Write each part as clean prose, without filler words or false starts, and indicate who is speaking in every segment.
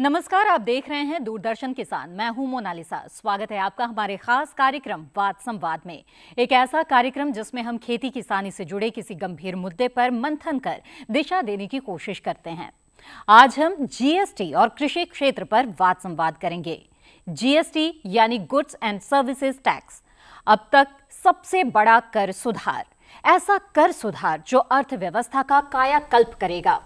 Speaker 1: नमस्कार, आप देख रहे हैं दूरदर्शन किसान। मैं हूं मोनालिसा। स्वागत है आपका हमारे खास कार्यक्रम वाद संवाद में। एक ऐसा कार्यक्रम जिसमें हम खेती किसानी से जुड़े किसी गंभीर मुद्दे पर मंथन कर दिशा देने की कोशिश करते हैं। आज हम जीएसटी और कृषि क्षेत्र पर वाद संवाद करेंगे। जीएसटी यानी गुड्स एंड सर्विसेज टैक्स, अब तक सबसे बड़ा कर सुधार। ऐसा कर सुधार जो अर्थव्यवस्था का कायाकल्प करेगा।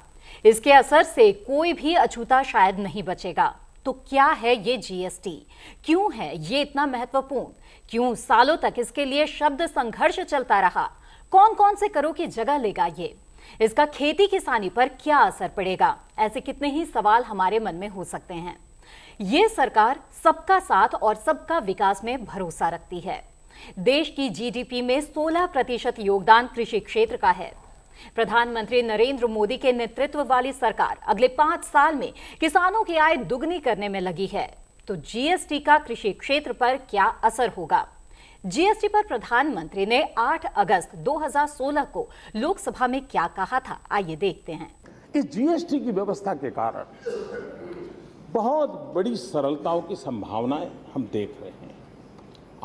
Speaker 1: इसके असर से कोई भी अछूता शायद नहीं बचेगा। तो क्या है ये जीएसटी? क्यों है ये इतना महत्वपूर्ण? क्यों सालों तक इसके लिए शब्द संघर्ष चलता रहा? कौन कौन से करों की जगह लेगा ये? इसका खेती किसानी पर क्या असर पड़ेगा? ऐसे कितने ही सवाल हमारे मन में हो सकते हैं। ये सरकार सबका साथ और सबका विकास में भरोसा रखती है। देश की जीडीपी में 16% योगदान कृषि क्षेत्र का है। प्रधानमंत्री नरेंद्र मोदी के नेतृत्व वाली सरकार अगले 5 साल में किसानों की आय दुगनी करने में लगी है। तो जीएसटी का कृषि क्षेत्र पर क्या असर होगा? जीएसटी पर प्रधानमंत्री ने 8 अगस्त 2016 को लोकसभा में क्या कहा था, आइए देखते हैं।
Speaker 2: इस जीएसटी की व्यवस्था के कारण बहुत बड़ी सरलताओं की संभावनाएं हम देख रहे हैं।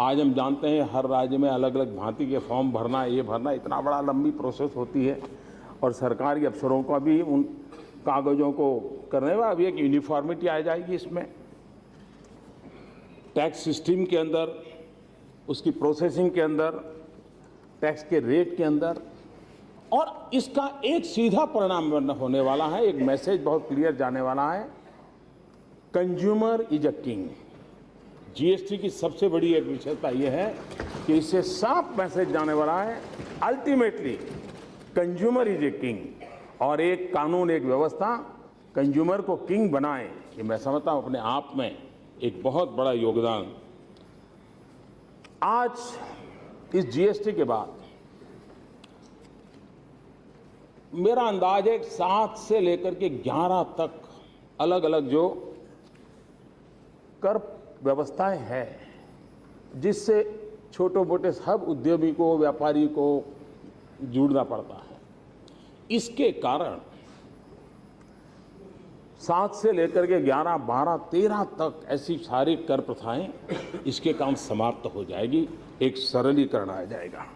Speaker 2: आज हम जानते हैं हर राज्य में अलग अलग भांति के फॉर्म भरना, ये भरना, इतना बड़ा लंबी प्रोसेस होती है और सरकारी अफसरों का भी उन कागजों को करने में अभी एक यूनिफॉर्मिटी आ जाएगी। इसमें टैक्स सिस्टम के अंदर, उसकी प्रोसेसिंग के अंदर, टैक्स के रेट के अंदर, और इसका एक सीधा परिणाम होने वाला है। एक मैसेज बहुत क्लियर जाने वाला है, consumer is a king. GST की सबसे बड़ी एक विशेषता यह है कि इससे साफ मैसेज जाने वाला है, ultimately consumer is a king. और एक कानून, एक व्यवस्था कंज्यूमर को किंग बनाए, ये मैं समझता हूं अपने आप में एक बहुत बड़ा योगदान। आज इस जीएसटी के बाद मेरा अंदाज है 7 से लेकर के 11 तक अलग अलग जो कर व्यवस्थाएं हैं, जिससे छोटे मोटे सब उद्यमी को, व्यापारी को जुड़ना पड़ता है। इसके कारण 7 से लेकर के 11, 12, 13 तक ऐसी सारी कर प्रथाएं, इसके काम समाप्त हो जाएगी। एक सरलीकरण आ जाएगा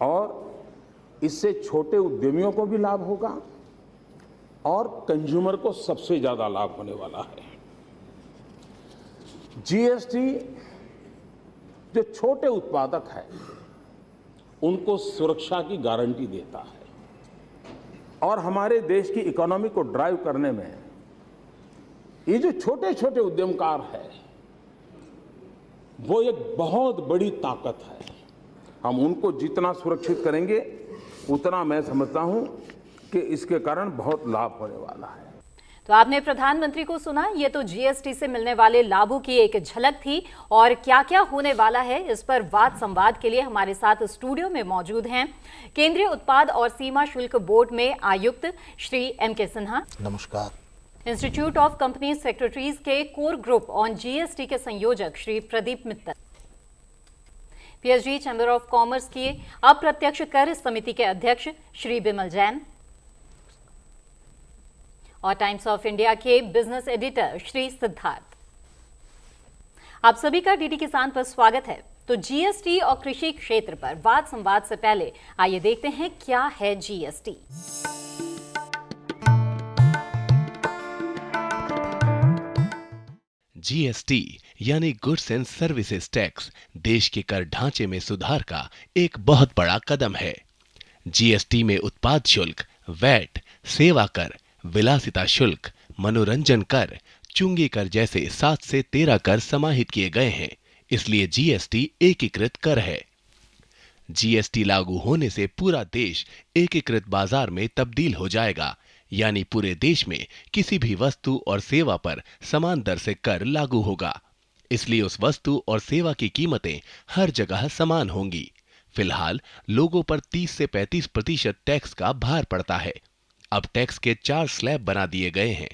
Speaker 2: और इससे छोटे उद्यमियों को भी लाभ होगा और कंज्यूमर को सबसे ज्यादा लाभ होने वाला है। जीएसटी जो छोटे उत्पादक है उनको सुरक्षा की गारंटी देता है और हमारे देश की इकोनॉमी को ड्राइव करने में ये जो छोटे छोटे उद्यमकार है वो एक बहुत बड़ी ताकत है। हम उनको जितना सुरक्षित करेंगे उतना मैं समझता हूं कि इसके कारण बहुत लाभ होने वाला है।
Speaker 1: तो आपने प्रधानमंत्री को सुना, ये तो जीएसटी से मिलने वाले लाभों की एक झलक थी। और क्या क्या होने वाला है, इस पर वाद संवाद के लिए हमारे साथ स्टूडियो में मौजूद हैं केंद्रीय उत्पाद और सीमा शुल्क बोर्ड में आयुक्त श्री एम.के. सिन्हा।
Speaker 3: नमस्कार।
Speaker 1: इंस्टीट्यूट ऑफ कंपनी सेक्रेटरीज के कोर ग्रुप ऑन जीएसटी के संयोजक Shri Pradeep Mittal. PhD chamber of commerce की अप्रत्यक्ष कर समिति के अध्यक्ष श्री बिमल जैन और टाइम्स ऑफ इंडिया के बिजनेस एडिटर श्री सिद्धार्थ। आप सभी का डीडी किसान पर स्वागत है। तो जीएसटी और कृषि क्षेत्र पर वाद संवाद से पहले आइए देखते हैं क्या है जीएसटी।
Speaker 4: जीएसटी यानी गुड्स एंड सर्विसेज टैक्स देश के कर ढांचे में सुधार का एक बहुत बड़ा कदम है। जीएसटी में उत्पाद शुल्क, वैट, सेवा कर, विलासिता शुल्क, मनोरंजन कर, चुंगी कर जैसे 7 से 13 कर समाहित किए गए हैं। इसलिए जीएसटी एकीकृत कर है। जीएसटी लागू होने से पूरा देश एकीकृत बाजार में तब्दील हो जाएगा, यानी पूरे देश में किसी भी वस्तु और सेवा पर समान दर से कर लागू होगा। इसलिए उस वस्तु और सेवा की कीमतें हर जगह समान होंगी। फिलहाल लोगों पर 30 से 35% टैक्स का भार पड़ता है। अब टैक्स के 4 स्लैब बना दिए गए हैं।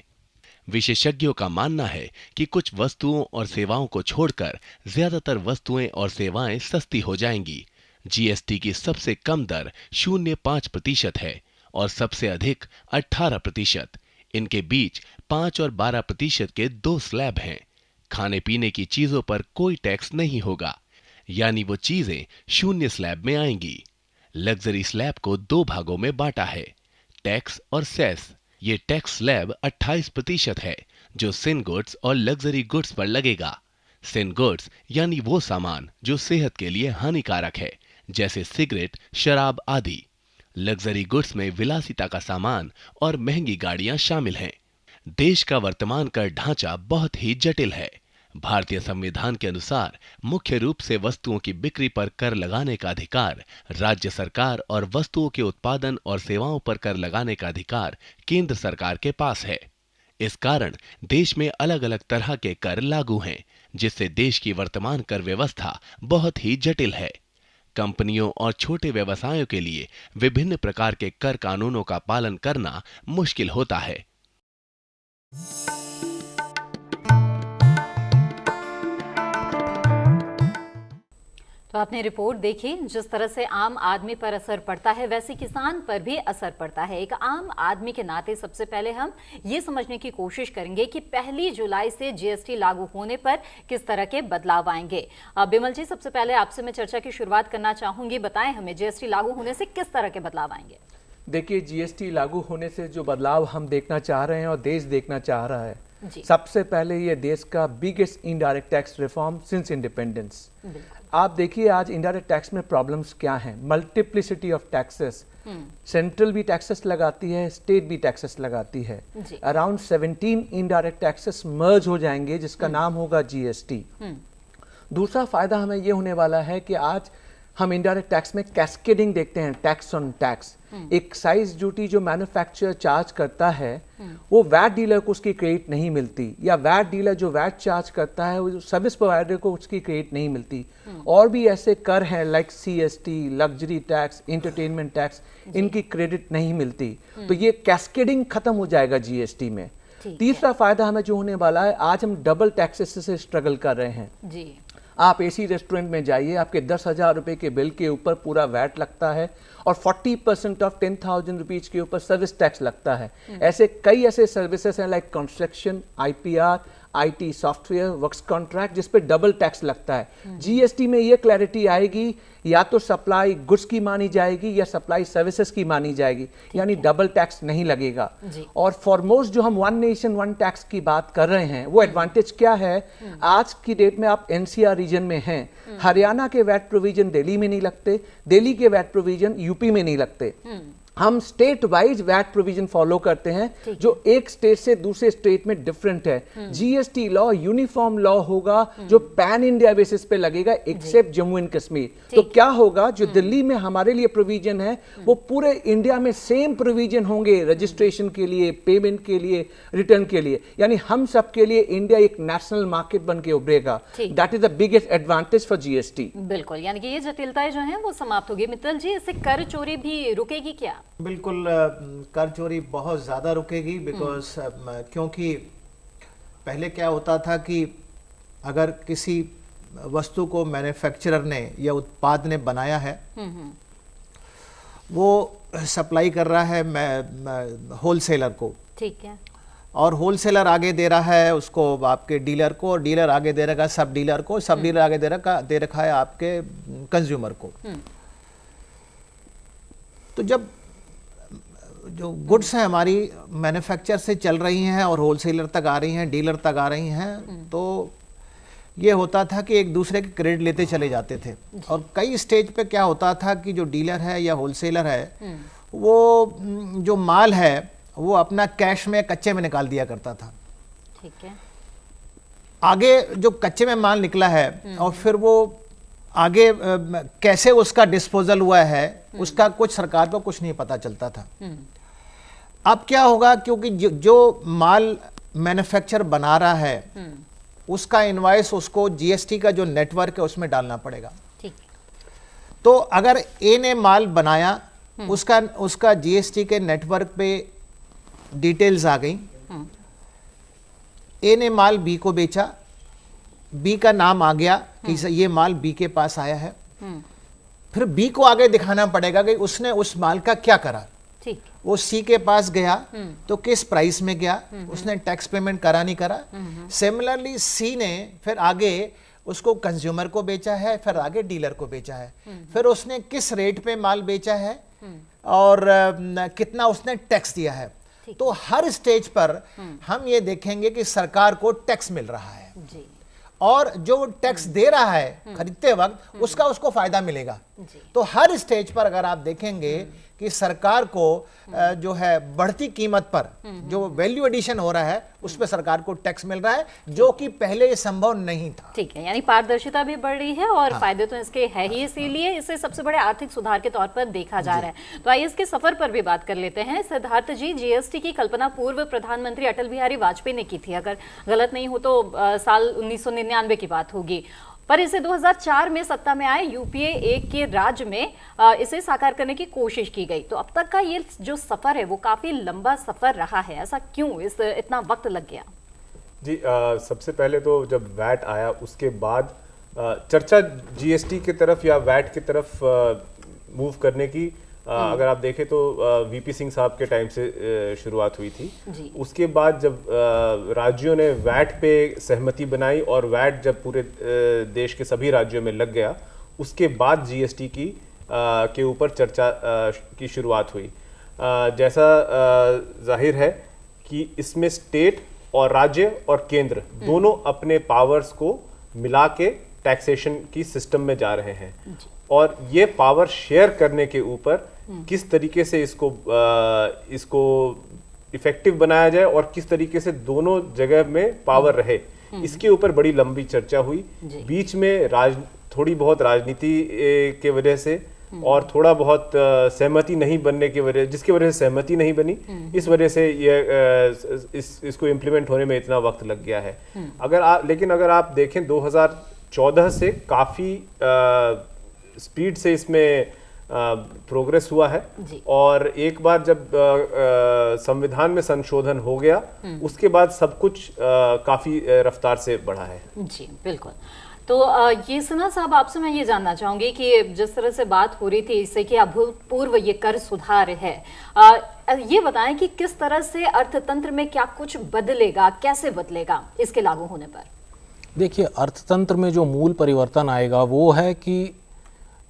Speaker 4: विशेषज्ञों का मानना है कि कुछ वस्तुओं और सेवाओं को छोड़कर ज्यादातर वस्तुएं और सेवाएं सस्ती हो जाएंगी। जीएसटी की सबसे कम दर 0.5% है और सबसे अधिक 18%। इनके बीच 5 और 12% के 2 स्लैब हैं। खाने पीने की चीजों पर कोई टैक्स नहीं होगा, यानी वो चीजें 0 स्लैब में आएंगी। लग्जरी स्लैब को 2 भागों में बांटा है, टैक्स और सेस। ये टैक्स स्लैब 28% है जो सिन गुड्स और लग्जरी गुड्स पर लगेगा। सिन गुड्स यानी वो सामान जो सेहत के लिए हानिकारक है, जैसे सिगरेट, शराब आदि। लग्जरी गुड्स में विलासिता का सामान और महंगी गाड़ियां शामिल हैं। देश का वर्तमान कर ढांचा बहुत ही जटिल है। भारतीय संविधान के अनुसार मुख्य रूप से वस्तुओं की बिक्री पर कर लगाने का अधिकार राज्य सरकार और वस्तुओं के उत्पादन और सेवाओं पर कर लगाने का अधिकार केंद्र सरकार के पास है। इस कारण देश में अलग अलग तरह के कर लागू हैं, जिससे देश की वर्तमान कर व्यवस्था बहुत ही जटिल है। कंपनियों और छोटे व्यवसायों के लिए विभिन्न प्रकार के कर कानूनों का पालन करना मुश्किल होता है।
Speaker 1: तो आपने रिपोर्ट देखी, जिस तरह से आम आदमी पर असर पड़ता है वैसे किसान पर भी असर पड़ता है। एक आम आदमी के नाते सबसे पहले हम ये समझने की कोशिश करेंगे कि 1 जुलाई से जीएसटी लागू होने पर किस तरह के बदलाव आएंगे। बिमल जी, सबसे पहले आपसे मैं चर्चा की शुरुआत करना चाहूंगी। बताएं हमें, जीएसटी लागू होने से किस तरह के बदलाव आएंगे?
Speaker 3: देखिए, जीएसटी लागू होने से जो बदलाव हम देखना चाह रहे हैं और देश देखना चाह रहा है, सबसे पहले ये देश का biggest indirect tax reform since independence. आप देखिए आज इनडायरेक्ट टैक्स में प्रॉब्लम्स क्या हैं। मल्टीप्लिसिटी ऑफ टैक्सेस, सेंट्रल भी टैक्सेस लगाती है, स्टेट भी टैक्सेस लगाती है। अराउंड 17 इनडायरेक्ट टैक्सेस मर्ज हो जाएंगे, जिसका नाम होगा जीएसटी। दूसरा फायदा हमें ये होने वाला है कि आज हम इनडायरेक्ट टैक्स में कैस्केडिंग देखते हैं, tax on tax. Excise duty जो मैन्युफैक्चरर चार्ज करता है वो वैट डीलर को उसकी क्रेडिट नहीं मिलती, या वैट डीलर जो वैट चार्ज करता है वो सर्विस प्रोवाइडर को उसकी क्रेडिट नहीं मिलती। और भी ऐसे कर हैं like CST, luxury tax, entertainment tax, इनकी क्रेडिट नहीं मिलती। तो ये कैस्केडिंग खत्म हो जाएगा जीएसटी में। तीसरा फायदा हमें जो होने वाला है, आज हम डबल टैक्सेस से स्ट्रगल कर रहे हैं जी। आप एसी रेस्टोरेंट में जाइए, आपके 10,000 रुपए के बिल के ऊपर पूरा वैट लगता है और 40% ऑफ 10,000 रुपीज के ऊपर सर्विस टैक्स लगता है। ऐसे कई ऐसे सर्विसेज हैं like construction, IPR, IT software, works contract, जिस पे डबल टैक्स लगता है। जीएसटी में ये क्लैरिटी आएगी, या तो सप्लाई गुड्स की मानी जाएगी या सप्लाई सर्विसेज की मानी जाएगी, यानी डबल टैक्स नहीं लगेगा। और फॉरमोस्ट जो हम वन नेशन वन टैक्स की बात कर रहे हैं, वो एडवांटेज क्या है? आज की डेट में आप एनसीआर रीजन में हैं, हरियाणा के वैट प्रोविजन दिल्ली में नहीं लगते, दिल्ली के वैट प्रोविजन यूपी में नहीं लगते। हम state wise VAT provision follow करते हैं जो एक स्टेट से दूसरे स्टेट में डिफरेंट है। जीएसटी लॉ यूनिफॉर्म लॉ होगा जो पैन इंडिया बेसिस पे लगेगा, एक्सेप्ट जम्मू एंड कश्मीर। तो क्या होगा, जो दिल्ली में हमारे लिए प्रोविजन है वो पूरे इंडिया में सेम प्रोविजन होंगे, रजिस्ट्रेशन के लिए, पेमेंट के लिए, रिटर्न के लिए। यानी हम सब के लिए इंडिया एक नेशनल मार्केट बन के उभरेगा। That is the biggest advantage for GST.
Speaker 1: बिल्कुल, यानी कि ये जटिलताएं जो हैं वो समाप्त होगी। मित्तल जी, इससे कर चोरी भी रुकेगी क्या?
Speaker 5: बिल्कुल, कर चोरी बहुत ज़्यादा रुकेगी, बिकॉज क्योंकि पहले क्या होता था कि अगर किसी वस्तु को मैन्युफैक्चरर ने या उत्पाद ने बनाया है, वो सप्लाई कर रहा है होलसेलर को, ठीक है, और होलसेलर आगे दे रहा है उसको आपके डीलर को, और डीलर आगे दे रखा है सब डीलर को, सब डीलर आगे दे रखा है आपके कंज्यूमर को। तो जब जो गुड्स हैं हमारी मैन्युफैक्चर से चल रही हैं और होलसेलर तक आ रही हैं, डीलर तक आ रही हैं, तो ये होता था कि एक दूसरे के क्रेडिट लेते चले जाते थे। और कई स्टेज पे क्या होता था कि जो डीलर है या होलसेलर है वो जो माल है वो अपना कैश में, कच्चे में निकाल दिया करता था। ठीक है, आगे जो कच्चे में माल निकला है और फिर वो आगे कैसे उसका डिस्पोजल हुआ है उसका कुछ सरकार को कुछ नहीं पता चलता था। अब क्या होगा, क्योंकि जो माल मैन्युफैक्चर बना रहा है उसका इनवॉइस उसको जीएसटी का जो नेटवर्क है उसमें डालना पड़ेगा। ठीक। तो अगर ए ने माल बनाया, उसका जीएसटी के नेटवर्क पे डिटेल्स आ गई, ए ने माल बी को बेचा, बी का नाम आ गया कि ये माल बी के पास आया है, फिर बी को आगे दिखाना पड़ेगा कि उसने उस माल का क्या करा।
Speaker 1: ठीक।
Speaker 5: वो सी के पास गया तो किस प्राइस में गया, उसने टैक्स पेमेंट करा नहीं करा। सिमिलरली सी ने फिर आगे उसको कंज्यूमर को बेचा है, फिर आगे डीलर को बेचा है, फिर उसने किस रेट पे माल बेचा है और कितना उसने टैक्स दिया है। तो हर स्टेज पर हम ये देखेंगे कि सरकार को टैक्स मिल रहा है
Speaker 1: जी।
Speaker 5: और जो टैक्स दे रहा है खरीदते वक्त उसका उसको फायदा मिलेगा। तो हर स्टेज पर अगर आप देखेंगे कि सरकार को जो है बढ़ती कीमत पर जो वैल्यू एडिशन हो रहा है उस पर सरकार को टैक्स मिल रहा है, जो कि पहले ये संभव नहीं था।
Speaker 1: ठीक है, यानी पारदर्शिता भी बढ़ रही है और फायदे तो इसके है ही, इसीलिए इसे सबसे बड़े आर्थिक सुधार के तौर पर देखा जा रहा है। तो आइए इसके सफर पर भी बात कर लेते हैं। सिद्धार्थ जी, जीएसटी की कल्पना पूर्व प्रधानमंत्री अटल बिहारी वाजपेयी ने की थी, अगर गलत नहीं हो तो साल 1999 की बात होगी, पर इसे 2004 में सत्ता में आए यूपीए 1 के राज्य में इसे साकार करने की कोशिश की गई। तो अब तक का ये जो सफर है वो काफी लंबा सफर रहा है, ऐसा क्यों, इतना वक्त लग गया?
Speaker 6: जी, सबसे पहले तो जब वैट आया उसके बाद चर्चा जीएसटी की तरफ या वैट की तरफ मूव करने की अगर आप देखें तो वीपी सिंह साहब के टाइम से शुरुआत हुई थी। उसके बाद जब राज्यों ने वैट पे सहमति बनाई और वैट जब पूरे देश के सभी राज्यों में लग गया, उसके बाद जीएसटी की के ऊपर चर्चा की शुरुआत हुई। जैसा जाहिर है कि इसमें स्टेट और राज्य और केंद्र दोनों अपने पावर्स को मिला के टैक्सेशन की सिस्टम में जा रहे हैं और ये पावर शेयर करने के ऊपर किस तरीके से इसको इफेक्टिव बनाया जाए और किस तरीके से दोनों जगह में पावर रहे, इसके ऊपर बड़ी लंबी चर्चा हुई। बीच में थोड़ी बहुत राजनीति के वजह से और थोड़ा बहुत सहमति नहीं बनने की वजह, जिसकी वजह से सहमति नहीं बनी, इस वजह से ये इसको इम्प्लीमेंट होने में इतना वक्त लग गया है। लेकिन अगर आप देखें 2014 से काफ़ी स्पीड से इसमें प्रोग्रेस हुआ है और एक बार जब संविधान में संशोधन हो गया उसके बाद सब कुछ काफ़ी रफ्तार से बढ़ा है। जी
Speaker 1: बिल्कुल। तो ये सिन्हा साहब, आपसे मैं ये जानना चाहूंगी कि जिस तरह से बात हो रही थी इससे कि अभूतपूर्व ये कर सुधार है, ये बताएं कि किस तरह से अर्थतंत्र में क्या कुछ बदलेगा, कैसे बदलेगा इसके लागू होने पर?
Speaker 7: देखिए, अर्थतंत्र में जो मूल परिवर्तन आएगा वो है कि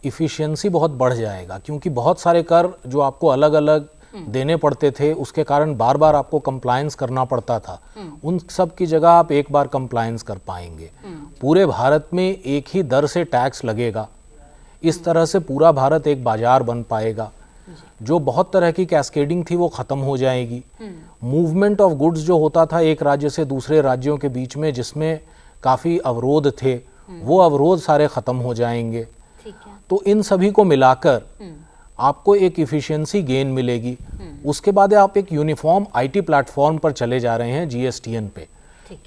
Speaker 7: इफ़िशियंसी बहुत बढ़ जाएगा, क्योंकि बहुत सारे कर जो आपको अलग अलग देने पड़ते थे उसके कारण बार बार आपको कंप्लायंस करना पड़ता था, उन सब की जगह आप एक बार कंप्लायंस कर पाएंगे। पूरे भारत में एक ही दर से टैक्स लगेगा, इस तरह से पूरा भारत एक बाजार बन पाएगा। जो बहुत तरह की कैस्केडिंग थी वो ख़त्म हो जाएगी। मूवमेंट ऑफ गुड्स जो होता था एक राज्य से दूसरे राज्यों के बीच में, जिसमें काफ़ी अवरोध थे, वो अवरोध सारे ख़त्म हो जाएंगे। तो इन सभी को मिलाकर आपको एक इफ़िशियंसी गेन मिलेगी। उसके बाद आप एक यूनिफॉर्म आईटी प्लेटफॉर्म पर चले जा रहे हैं जीएसटीएन पे,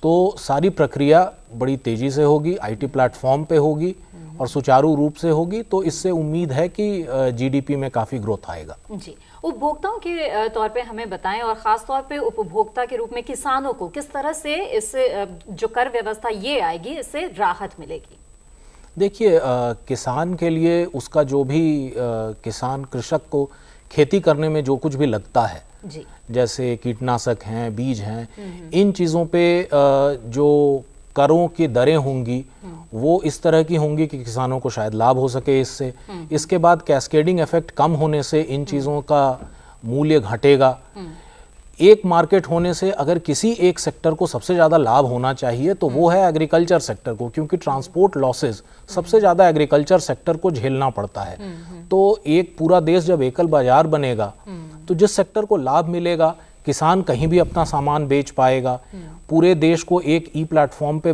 Speaker 7: तो सारी प्रक्रिया बड़ी तेज़ी से होगी, आईटी प्लेटफॉर्म पे होगी और सुचारू रूप से होगी। तो इससे उम्मीद है कि जीडीपी में काफ़ी ग्रोथ आएगा।
Speaker 1: जी, उपभोक्ताओं के तौर पे हमें बताएं और ख़ास तौर पे उपभोक्ता के रूप में किसानों को किस तरह से इससे जो कर व्यवस्था ये आएगी इससे राहत मिलेगी?
Speaker 7: देखिए, किसान के लिए उसका जो भी किसान कृषक को खेती करने में जो कुछ भी लगता है जी, जैसे कीटनाशक हैं, बीज हैं, इन चीज़ों पे जो करों की दरें होंगी वो इस तरह की होंगी कि किसानों को शायद लाभ हो सके इससे। इसके बाद कैस्केडिंग इफेक्ट कम होने से इन चीज़ों का मूल्य घटेगा। एक मार्केट होने से अगर किसी एक सेक्टर को सबसे ज़्यादा लाभ होना चाहिए तो वो है एग्रीकल्चर सेक्टर को, क्योंकि ट्रांसपोर्ट लॉसेस सबसे ज़्यादा एग्रीकल्चर सेक्टर को झेलना पड़ता है। तो एक पूरा देश जब एकल बाजार बनेगा तो जिस सेक्टर को लाभ मिलेगा, किसान कहीं भी अपना सामान बेच पाएगा। पूरे देश को एक ई प्लेटफॉर्म पे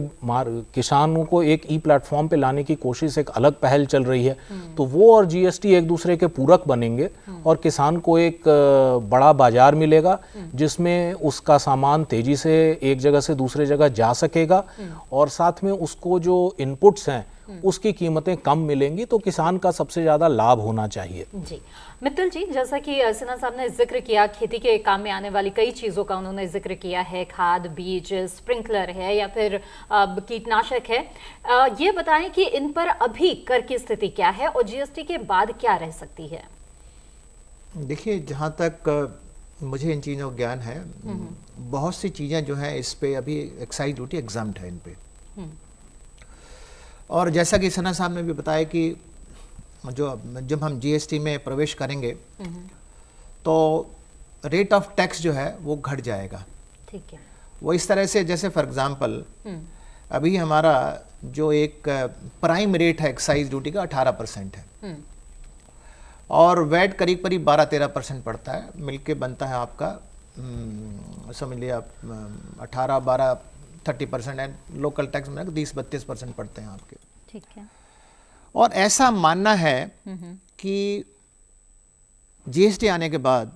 Speaker 7: किसानों को एक ई प्लेटफॉर्म पे लाने की कोशिश, एक अलग पहल चल रही है। तो वो और जीएसटी एक दूसरे के पूरक बनेंगे और किसान को एक बड़ा बाजार मिलेगा जिसमें उसका सामान तेजी से एक जगह से दूसरे जगह जा सकेगा और साथ में उसको जो इनपुट्स हैं उसकी कीमतें कम मिलेंगी। तो किसान का सबसे ज्यादा लाभ होना चाहिए। जी
Speaker 1: मित्तल जी, जैसा कि सिन्हा साहब ने जिक्र किया, खेती के काम में आने वाली कई चीज़ों का उन्होंने जिक्र किया है, खाद, बीज, स्प्रिंकलर है या फिर कीटनाशक है। ये बताएं कि इन पर अभी कर की स्थिति क्या है और जीएसटी के बाद क्या रह सकती है?
Speaker 5: देखिए, जहाँ तक मुझे इन चीज़ों का ज्ञान है, बहुत सी चीज़ें जो हैं इस पे अभी एक्साइज ड्यूटी एग्जाम्प्ट है इन पे। और जैसा कि सना साहब ने भी बताया कि जब हम जीएसटी में प्रवेश करेंगे तो रेट ऑफ टैक्स जो है वो घट जाएगा।
Speaker 1: ठीक है।
Speaker 5: वो इस तरह से, जैसे फॉर एग्जांपल अभी हमारा जो एक प्राइम रेट है एक्साइज ड्यूटी का 18% है और वैट करीब करीब 12-13% पड़ता है, मिलके बनता है आपका समझ लिया 18-12-30% है। लोकल टैक्स में 20-32% पड़ते हैं आपके।
Speaker 1: ठीक है।
Speaker 5: और ऐसा मानना है कि जीएसटी आने के बाद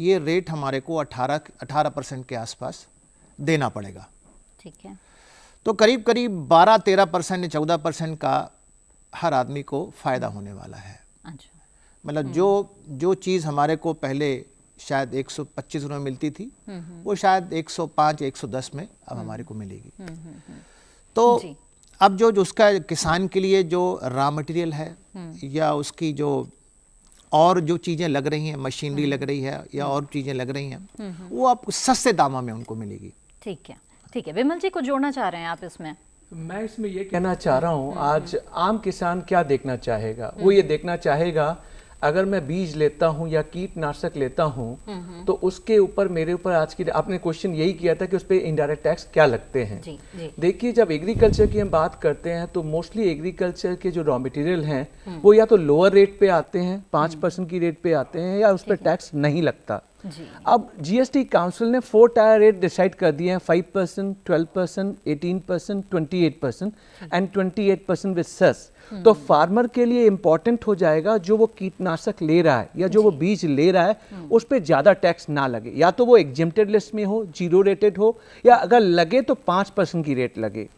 Speaker 5: ये रेट हमारे को 18% के आसपास देना पड़ेगा।
Speaker 1: ठीक है।
Speaker 5: तो करीब करीब 12-13% या 14% का हर आदमी को फायदा होने वाला है।
Speaker 1: अच्छा।
Speaker 5: मतलब जो चीज़ हमारे को पहले शायद 125 रुपये मिलती थी वो शायद 105 या 110 में अब हमारे को मिलेगी। तो अब जो उसका किसान के लिए जो रॉ मटेरियल है या उसकी जो और जो चीज़ें लग रही हैं, मशीनरी लग रही है या और चीज़ें लग रही हैं, वो आपको सस्ते दामों में उनको मिलेगी।
Speaker 1: ठीक है। ठीक है। विमल जी, कुछ जोड़ना चाह रहे हैं आप इसमें?
Speaker 3: मैं इसमें ये कहना चाह रहा हूँ, आज आम किसान क्या देखना चाहेगा? वो ये देखना चाहेगा अगर मैं बीज लेता हूं या कीटनाशक लेता हूं तो उसके ऊपर मेरे ऊपर आज की आपने क्वेश्चन यही किया था कि उस पर इनडायरेक्ट टैक्स क्या लगते हैं। देखिए, जब एग्रीकल्चर की हम बात करते हैं तो मोस्टली एग्रीकल्चर के जो रॉ मटेरियल हैं वो या तो लोअर रेट पे आते हैं, 5% की रेट पे आते हैं, या उस पर टैक्स नहीं लगता। अब जीएसटी काउंसिल ने 4 टायर रेट डिसाइड कर दिए हैं, 5%, 12%, 18%, 28% एंड 28% विद सेस। तो फार्मर के लिए इंपॉर्टेंट हो जाएगा जो वो कीटनाशक ले रहा है या जो वो बीज ले रहा है उस पर ज्यादा टैक्स ना लगे, या तो वो एग्जेम्प्टेड लिस्ट में हो, 0 रेटेड हो, या अगर लगे तो 5% की रेट लगे।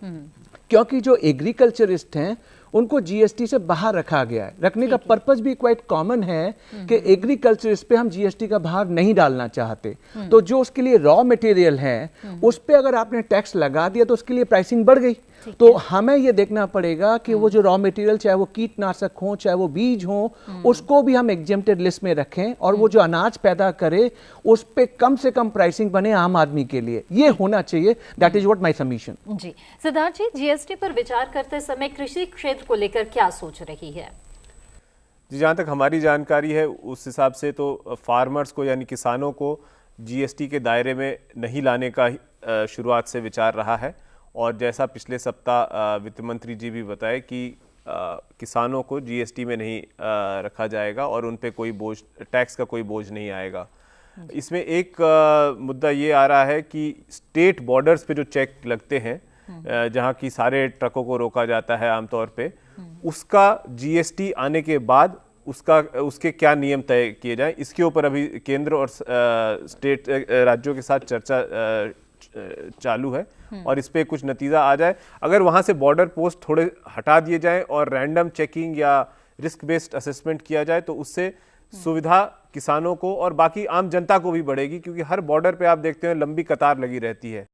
Speaker 3: क्योंकि जो एग्रीकल्चरिस्ट हैं उनको जीएसटी से बाहर रखा गया है। रखने का पर्पस भी क्वाइट कॉमन है कि एग्रीकल्चरिस्ट पे हम जीएसटी का भार नहीं डालना चाहते। तो जो उसके लिए रॉ मटेरियल है उस पे अगर आपने टैक्स लगा दिया तो उसके लिए प्राइसिंग बढ़ गई। तो हमें ये देखना पड़ेगा कि वो जो रॉ मटेरियल, चाहे वो कीटनाशक हो चाहे वो बीज हो, उसको भी हम एग्जेम्प्टेड लिस्ट में रखें और वो जो अनाज पैदा करे उस पे कम से कम प्राइसिंग बने आम आदमी के लिए। ये होना चाहिए। That is what my submission.
Speaker 1: जी सिद्धार्थ जी, जीएसटी पर विचार करते समय कृषि क्षेत्र को लेकर क्या सोच रही है?
Speaker 6: जी, जहाँ तक हमारी जानकारी है उस हिसाब से तो फार्मर्स को यानी किसानों को जीएसटी के दायरे में नहीं लाने का शुरुआत से विचार रहा है। और जैसा पिछले सप्ताह वित्त मंत्री जी भी बताए कि किसानों को जीएसटी में नहीं रखा जाएगा और उन पे कोई बोझ, टैक्स का कोई बोझ नहीं आएगा। इसमें एक मुद्दा ये आ रहा है कि स्टेट बॉर्डर्स पे जो चेक लगते हैं, जहाँ की सारे ट्रकों को रोका जाता है आमतौर पे, उसका जीएसटी आने के बाद उसके क्या नियम तय किए जाएं, इसके ऊपर अभी केंद्र और स्टेट राज्यों के साथ चर्चा चालू है। और इस पे कुछ नतीजा आ जाए, अगर वहां से बॉर्डर पोस्ट थोड़े हटा दिए जाएं और रैंडम चेकिंग या रिस्क बेस्ड असेसमेंट किया जाए तो उससे सुविधा किसानों को और बाकी आम जनता को भी बढ़ेगी, क्योंकि हर बॉर्डर पे आप देखते हैं लंबी कतार लगी रहती है।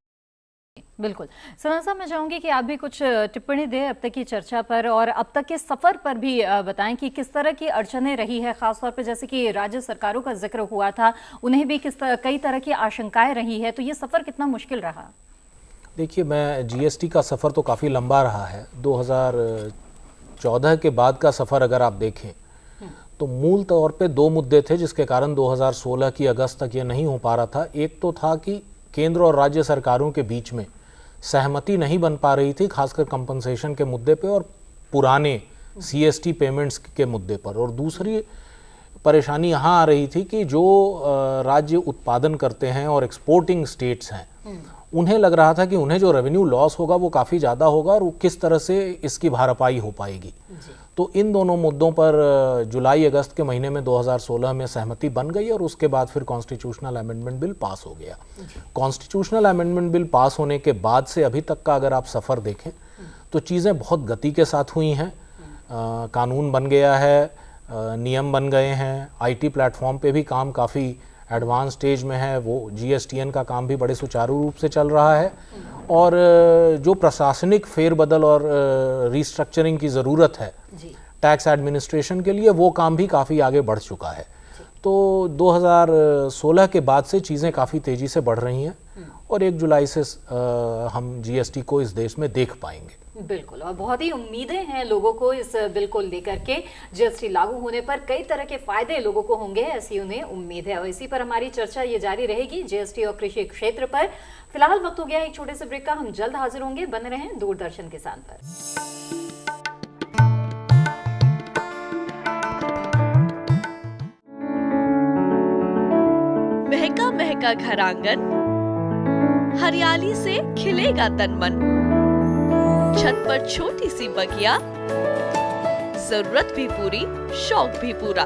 Speaker 1: बिल्कुल। सना साहब, मैं चाहूंगी कि आप भी कुछ टिप्पणी दें अब तक की चर्चा पर और अब तक के सफर पर भी बताएं कि किस तरह की अड़चनें रही है, खासतौर पर जैसे कि राज्य सरकारों का जिक्र हुआ था, उन्हें भी कई तरह की आशंकाएं रही है, तो ये सफर कितना मुश्किल रहा?
Speaker 7: देखिए, मैं जीएसटी का सफ़र तो काफ़ी लंबा रहा है। 2014 के बाद का सफ़र अगर आप देखें तो मूल तौर पे 2 मुद्दे थे जिसके कारण 2016 की अगस्त तक ये नहीं हो पा रहा था। एक तो था कि केंद्र और राज्य सरकारों के बीच में सहमति नहीं बन पा रही थी, खासकर कंपनसेशन के मुद्दे पे और पुराने सीएसटी पेमेंट्स के मुद्दे पर। और दूसरी परेशानी यहाँ आ रही थी कि जो राज्य उत्पादन करते हैं और एक्सपोर्टिंग स्टेट्स हैं उन्हें लग रहा था कि उन्हें जो रेवेन्यू लॉस होगा वो काफ़ी ज़्यादा होगा और किस तरह से इसकी भरपाई हो पाएगी। तो इन दोनों मुद्दों पर जुलाई अगस्त के महीने में 2016 में सहमति बन गई और उसके बाद फिर कॉन्स्टिट्यूशनल अमेंडमेंट बिल पास हो गया। कॉन्स्टिट्यूशनल अमेंडमेंट बिल पास होने के बाद से अभी तक का अगर आप सफ़र देखें तो चीज़ें बहुत गति के साथ हुई हैं। कानून बन गया है, नियम बन गए हैं, आईटी प्लेटफॉर्म पे भी काम काफ़ी एडवांस स्टेज में है, वो जीएसटीएन का काम भी बड़े सुचारू रूप से चल रहा है। और जो प्रशासनिक फेरबदल और रिस्ट्रक्चरिंग की ज़रूरत है टैक्स एडमिनिस्ट्रेशन के लिए, वो काम भी काफ़ी आगे बढ़ चुका है। तो 2016 के बाद से चीज़ें काफ़ी तेज़ी से बढ़ रही हैं और 1 जुलाई से हम जीएसटी को इस देश में देख पाएंगे।
Speaker 1: बिल्कुल, और बहुत ही उम्मीदें हैं लोगों को इस बिल को लेकर के। जीएसटी लागू होने पर कई तरह के फायदे लोगों को होंगे, ऐसी उन्हें उम्मीद है। और इसी पर हमारी चर्चा ये जारी रहेगी जीएसटी और कृषि क्षेत्र पर। फिलहाल वक्त हो गया एक छोटे से ब्रेक का, हम जल्द हाजिर होंगे। बने रहें दूरदर्शन किसान पर।
Speaker 8: महका महका घर आंगन, हरियाली से खिलेगा तन मन। छत पर छोटी सी बगिया, जरूरत भी पूरी, शौक भी पूरा।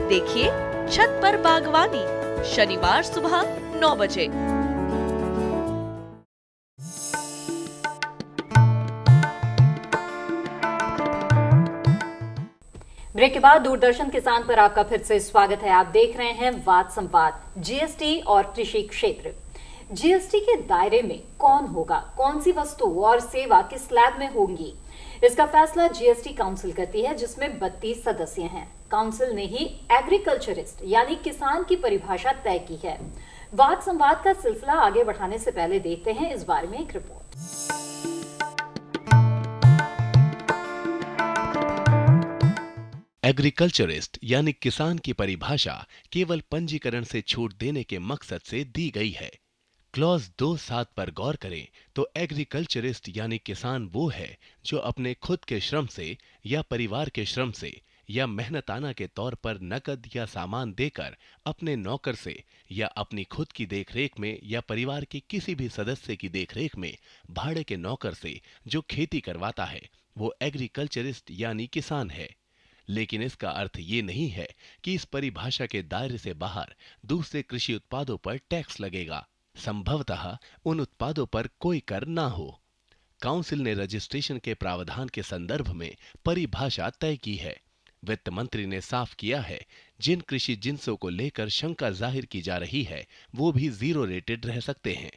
Speaker 8: देखिए छत पर बागवानी, शनिवार सुबह 9 बजे।
Speaker 1: ब्रेक के बाद दूरदर्शन किसान पर आपका फिर से स्वागत है। आप देख रहे हैं वाद संवाद। जीएसटी और कृषि क्षेत्र। जीएसटी के दायरे में कौन होगा, कौन सी वस्तु और सेवा किस स्लैब में होंगी, इसका फैसला जीएसटी काउंसिल करती है, जिसमें 32 सदस्य हैं। काउंसिल ने ही एग्रीकल्चरिस्ट यानी किसान की परिभाषा तय की है। वाद संवाद का सिलसिला आगे बढ़ाने से पहले देखते हैं इस बारे में एक रिपोर्ट।
Speaker 4: एग्रीकल्चरिस्ट यानी किसान की परिभाषा केवल पंजीकरण से छूट देने के मकसद से दी गई है। क्लॉज 2.7 पर गौर करें तो एग्रीकल्चरिस्ट यानी किसान वो है जो अपने खुद के श्रम से या परिवार के श्रम से या मेहनताना के तौर पर नकद या सामान देकर अपने नौकर से या अपनी खुद की देखरेख में या परिवार के किसी भी सदस्य की देखरेख में भाड़े के नौकर से जो खेती करवाता है, वो एग्रीकल्चरिस्ट यानी किसान है। लेकिन इसका अर्थ ये नहीं है कि इस परिभाषा के दायरे से बाहर दूसरे कृषि उत्पादों पर टैक्स लगेगा। संभवतः उन उत्पादों पर कोई कर ना हो। काउंसिल ने रजिस्ट्रेशन के प्रावधान के संदर्भ में परिभाषा तय की है। वित्त मंत्री ने साफ किया है, जिन कृषि जिन्सों को लेकर शंका जाहिर की जा रही है वो भी 0 रेटेड रह सकते हैं।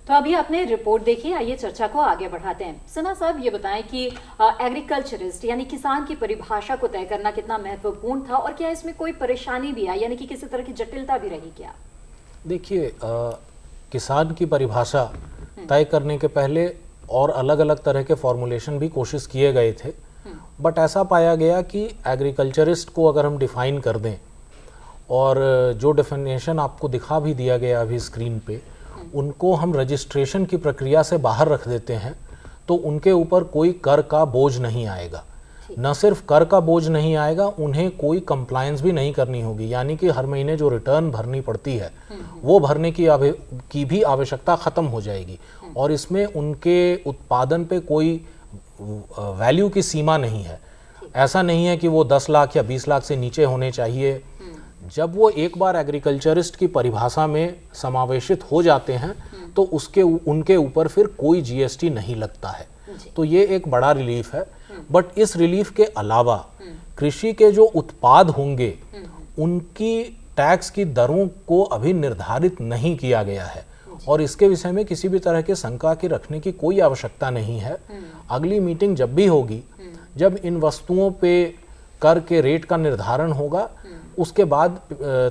Speaker 1: तो अभी आपने रिपोर्ट देखी, आइए चर्चा को आगे बढ़ाते हैं। सिन्हा साहब, ये बताएं कि एग्रीकल्चरिस्ट यानी किसान की परिभाषा को तय करना कितना महत्वपूर्ण था और क्या इसमें कोई परेशानी भी आई, यानी कि किसी तरह की जटिलता भी रही क्या?
Speaker 7: देखिए, किसान की परिभाषा तय करने के पहले और अलग अलग तरह के फॉर्मुलेशन भी कोशिश किए गए थे, बट ऐसा पाया गया कि एग्रीकल्चरिस्ट को अगर हम डिफाइन कर दें और जो डेफिनेशन आपको दिखा भी दिया गया अभी स्क्रीन पे, उनको हम रजिस्ट्रेशन की प्रक्रिया से बाहर रख देते हैं तो उनके ऊपर कोई कर का बोझ नहीं आएगा। न सिर्फ कर का बोझ नहीं आएगा, उन्हें कोई कंप्लायंस भी नहीं करनी होगी, यानी कि हर महीने जो रिटर्न भरनी पड़ती है वो भरने की भी आवश्यकता ख़त्म हो जाएगी। और इसमें उनके उत्पादन पे कोई वैल्यू की सीमा नहीं है। ऐसा नहीं है कि वो 10 लाख या 20 लाख से नीचे होने चाहिए। जब वो एक बार एग्रीकल्चरिस्ट की परिभाषा में समावेशित हो जाते हैं तो उनके ऊपर फिर कोई जीएसटी नहीं लगता है। तो ये एक बड़ा रिलीफ है। बट इस रिलीफ के अलावा कृषि के जो उत्पाद होंगे उनकी टैक्स की दरों को अभी निर्धारित नहीं किया गया है और इसके विषय में किसी भी तरह के शंका के रखने की कोई आवश्यकता नहीं है। अगली मीटिंग जब भी होगी, जब इन वस्तुओं पे कर के रेट का निर्धारण होगा, उसके बाद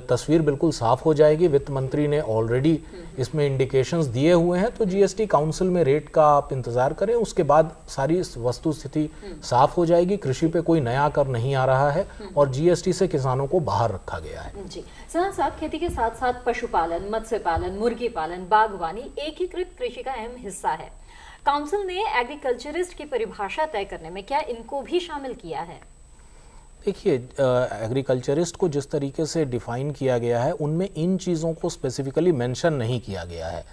Speaker 7: तस्वीर बिल्कुल साफ हो जाएगी। वित्त मंत्री ने ऑलरेडी इसमें इंडिकेशंस दिए हुए हैं, तो जीएसटी काउंसिल में रेट का आप इंतजार करें, उसके बाद सारी वस्तु स्थिति साफ हो जाएगी। कृषि पे कोई नया कर नहीं आ रहा है और जीएसटी से किसानों को बाहर रखा गया है।
Speaker 1: जी सिन्हा साहब, खेती के साथ साथ पशुपालन, मत्स्य पालन, मुर्गी पालन, बागवानी एकीकृत कृषि का अहम हिस्सा है। काउंसिल ने एग्रीकल्चरिस्ट की परिभाषा तय करने में क्या इनको भी शामिल किया है?
Speaker 7: देखिए, एग्रीकल्चरिस्ट को जिस तरीके से डिफाइन किया गया है उनमें इन चीज़ों को स्पेसिफिकली मेंशन नहीं किया गया है।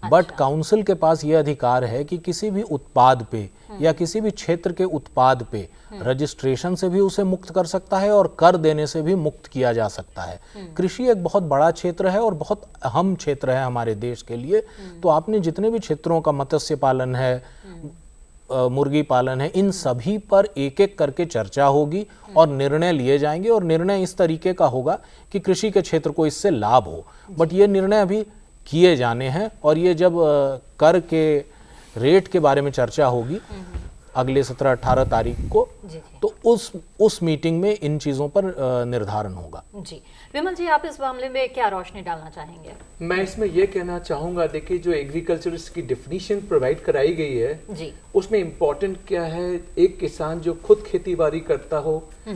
Speaker 7: बट काउंसिल के पास ये अधिकार है कि किसी भी उत्पाद पे या किसी भी क्षेत्र के उत्पाद पे रजिस्ट्रेशन से भी उसे मुक्त कर सकता है और कर देने से भी मुक्त किया जा सकता है। कृषि एक बहुत बड़ा क्षेत्र है और बहुत अहम क्षेत्र है हमारे देश के लिए। तो आपने जितने भी क्षेत्रों का, मत्स्य पालन है, मुर्गी पालन है, इन सभी पर एक एक करके चर्चा होगी और निर्णय लिए जाएंगे और निर्णय इस तरीके का होगा कि कृषि के क्षेत्र को इससे लाभ हो। बट ये निर्णय अभी किए जाने हैं और ये जब कर के रेट के बारे में चर्चा होगी अगले 17-18 तारीख को। तो उस मीटिंग में इन चीज़ों पर निर्धारण होगा।
Speaker 1: जी विमल जी, आप इस मामले में क्या रोशनी डालना चाहेंगे?
Speaker 3: मैं इसमें यह कहना चाहूंगा, देखिए जो एग्रीकल्चरिस्ट की डेफिनेशन प्रोवाइड कराई गई है
Speaker 1: जी,
Speaker 3: उसमें इम्पोर्टेंट क्या है, एक किसान जो खुद खेतीबाड़ी करता हो,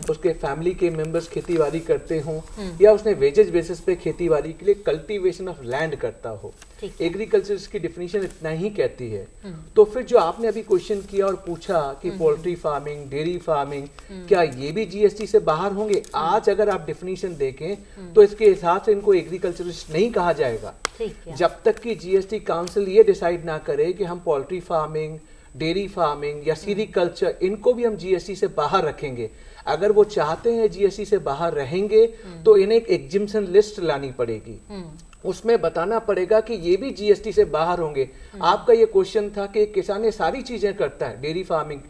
Speaker 3: उसके फैमिली के मेंबर्स खेतीबाड़ी करते हो, या उसने वेजेज बेसिस पे खेतीबाड़ी के लिए कल्टीवेशन ऑफ लैंड करता हो, एग्रीकल्चरिस्ट की डेफिनेशन इतना ही कहती है। तो फिर जो आपने अभी क्वेश्चन किया और पूछा कि पोल्ट्री फार्मिंग, डेयरी फार्मिंग, क्या ये भी जीएसटी से बाहर होंगे? आज अगर आप डेफिनेशन देखें तो इसके हिसाब से इनको एग्रीकल्चरिस्ट नहीं कहा जाएगा जब तक कि जीएसटी काउंसिल ये डिसाइड ना करे कि हम पोल्ट्री फार्मिंग, डेयरी फार्मिंग या सीरीकल्चर, इनको भी हम जीएसटी से बाहर रखेंगे। अगर वो चाहते हैं जीएसटी से बाहर रहेंगे तो इन्हें एक एग्जिम्पशन लिस्ट लानी पड़ेगी, उसमें बताना पड़ेगा कि ये भी जीएसटी से बाहर होंगे। आपका ये क्वेश्चन था कि किसान ये सारी चीजें करता है, डेयरी फार्मिंग,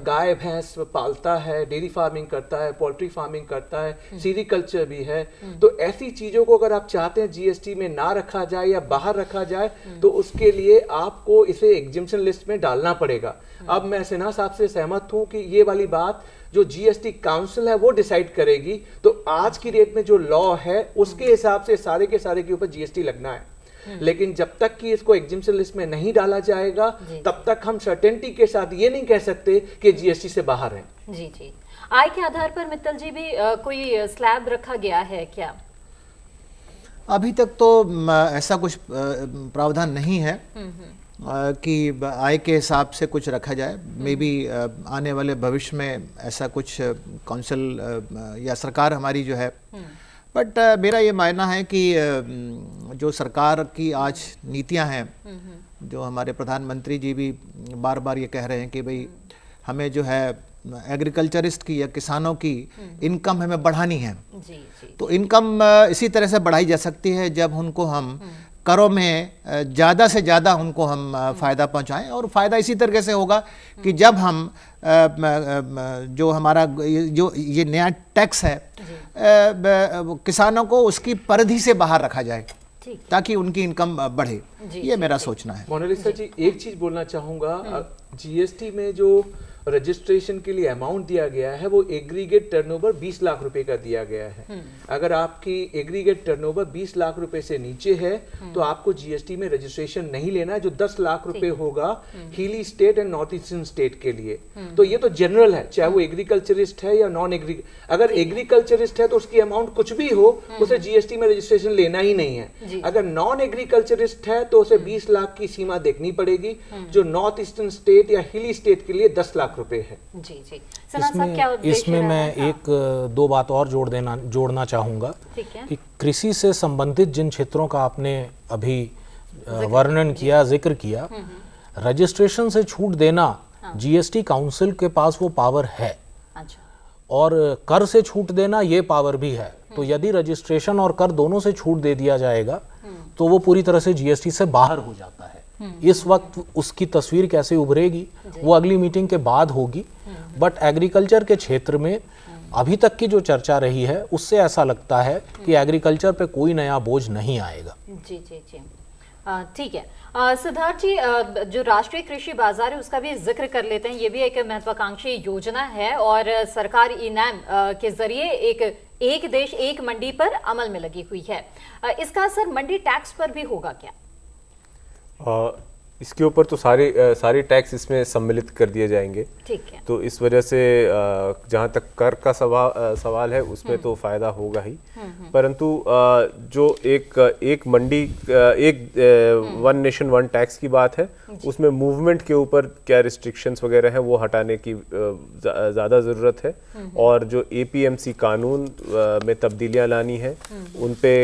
Speaker 3: गाय भैंस पालता है, डेयरी फार्मिंग करता है, पोल्ट्री फार्मिंग करता है, सीरीकल्चर भी है। तो ऐसी चीजों को अगर आप चाहते हैं जीएसटी में ना रखा जाए या बाहर रखा जाए तो उसके लिए आपको इसे एग्जिम्पशन लिस्ट में डालना पड़ेगा। अब मैं सिन्हा साहब से सहमत हूं कि ये वाली बात जो जीएसटी काउंसिल है वो डिसाइड करेगी। तो आज की डेट में जो लॉ है उसके हिसाब से सारे के सारे के ऊपर जीएसटी लगना है, लेकिन जब तक कि इसको एग्जिम्पशन लिस्ट में नहीं डाला जाएगा तब तक हम सर्टेनिटी के साथ ये नहीं कह सकते कि जीएसटी से बाहर हैं।
Speaker 1: जी जी, आय के आधार पर मित्तल जी भी कोई स्लैब रखा गया है क्या?
Speaker 5: अभी तक तो ऐसा कुछ प्रावधान नहीं है कि आय के हिसाब से कुछ रखा जाए। मे बी आने वाले भविष्य में ऐसा कुछ काउंसिल या सरकार हमारी जो है, बट मेरा ये मानना है कि जो सरकार की आज नीतियां हैं, जो हमारे प्रधानमंत्री जी भी बार बार ये कह रहे हैं कि भाई हमें जो है एग्रीकल्चरिस्ट की या किसानों की इनकम हमें बढ़ानी है। तो इनकम इसी तरह से बढ़ाई जा सकती है जब उनको हम करों में ज़्यादा से ज़्यादा उनको हम फ़ायदा पहुंचाएं, और फ़ायदा इसी तरीके से होगा कि जब हम जो हमारा जो ये नया टैक्स है किसानों को उसकी परिधि से बाहर रखा जाए ताकि उनकी इनकम बढ़े। ये मेरा सोचना है।
Speaker 3: मोनालिसा जी, एक चीज़ बोलना चाहूँगा, जीएसटी में जो रजिस्ट्रेशन के लिए अमाउंट दिया गया है वो एग्रीगेट टर्नओवर 20 लाख रुपए का दिया गया है। अगर आपकी एग्रीगेट टर्नओवर 20 लाख रुपए से नीचे है तो आपको जीएसटी में रजिस्ट्रेशन नहीं लेना है, जो 10 लाख रुपए होगा हिली state and north eastern state के लिए। तो ये तो जनरल है, चाहे वो एग्रीकल्चरिस्ट है या नॉन एग्री। अगर एग्रीकल्चरिस्ट है तो उसकी अमाउंट कुछ भी हो उसे जीएसटी में रजिस्ट्रेशन लेना ही नहीं है। अगर नॉन एग्रीकल्चरिस्ट है तो उसे 20 लाख की सीमा देखनी पड़ेगी, जो नॉर्थ ईस्टर्न स्टेट या हिली स्टेट के लिए 10 लाख रुपए है।
Speaker 1: जी जी,
Speaker 7: इसमें मैं एक दो बात और जोड़ना चाहूंगा कि कृषि से संबंधित जिन क्षेत्रों का आपने अभी वर्णन किया, जिक्र किया, रजिस्ट्रेशन से छूट देना जीएसटी काउंसिल के पास वो पावर है। और कर से छूट देना ये पावर भी है। तो यदि रजिस्ट्रेशन और कर दोनों से छूट दे दिया जाएगा तो वो पूरी तरह से जीएसटी से बाहर हो जाता है। इस वक्त उसकी तस्वीर कैसे उभरेगी वो अगली मीटिंग के बाद होगी, बट एग्रीकल्चर के क्षेत्र में अभी तक की जो चर्चा रही है उससे ऐसा लगता है कि एग्रीकल्चर पे कोई नया बोझ नहीं आएगा।
Speaker 1: जी जी जी, ठीक है। सिद्धार्थ जी, जो राष्ट्रीय कृषि बाजार है उसका भी जिक्र कर लेते हैं। ये भी एक महत्वाकांक्षी योजना है और सरकार ई-नैम के जरिए एक देश एक मंडी पर अमल में लगी हुई है। इसका असर मंडी टैक्स पर भी होगा क्या?
Speaker 6: इसके ऊपर तो सारे टैक्स इसमें सम्मिलित कर दिए जाएंगे। ठीक है। तो इस वजह से जहाँ तक कर का सवाल है उसमें तो फायदा होगा ही, परंतु जो एक मंडी वन नेशन वन टैक्स की बात है उसमें मूवमेंट के ऊपर क्या रिस्ट्रिक्शंस वगैरह हैं वो हटाने की ज़्यादा ज़रूरत है, और जो एपीएमसी कानून में तब्दीलियां लानी है उन पे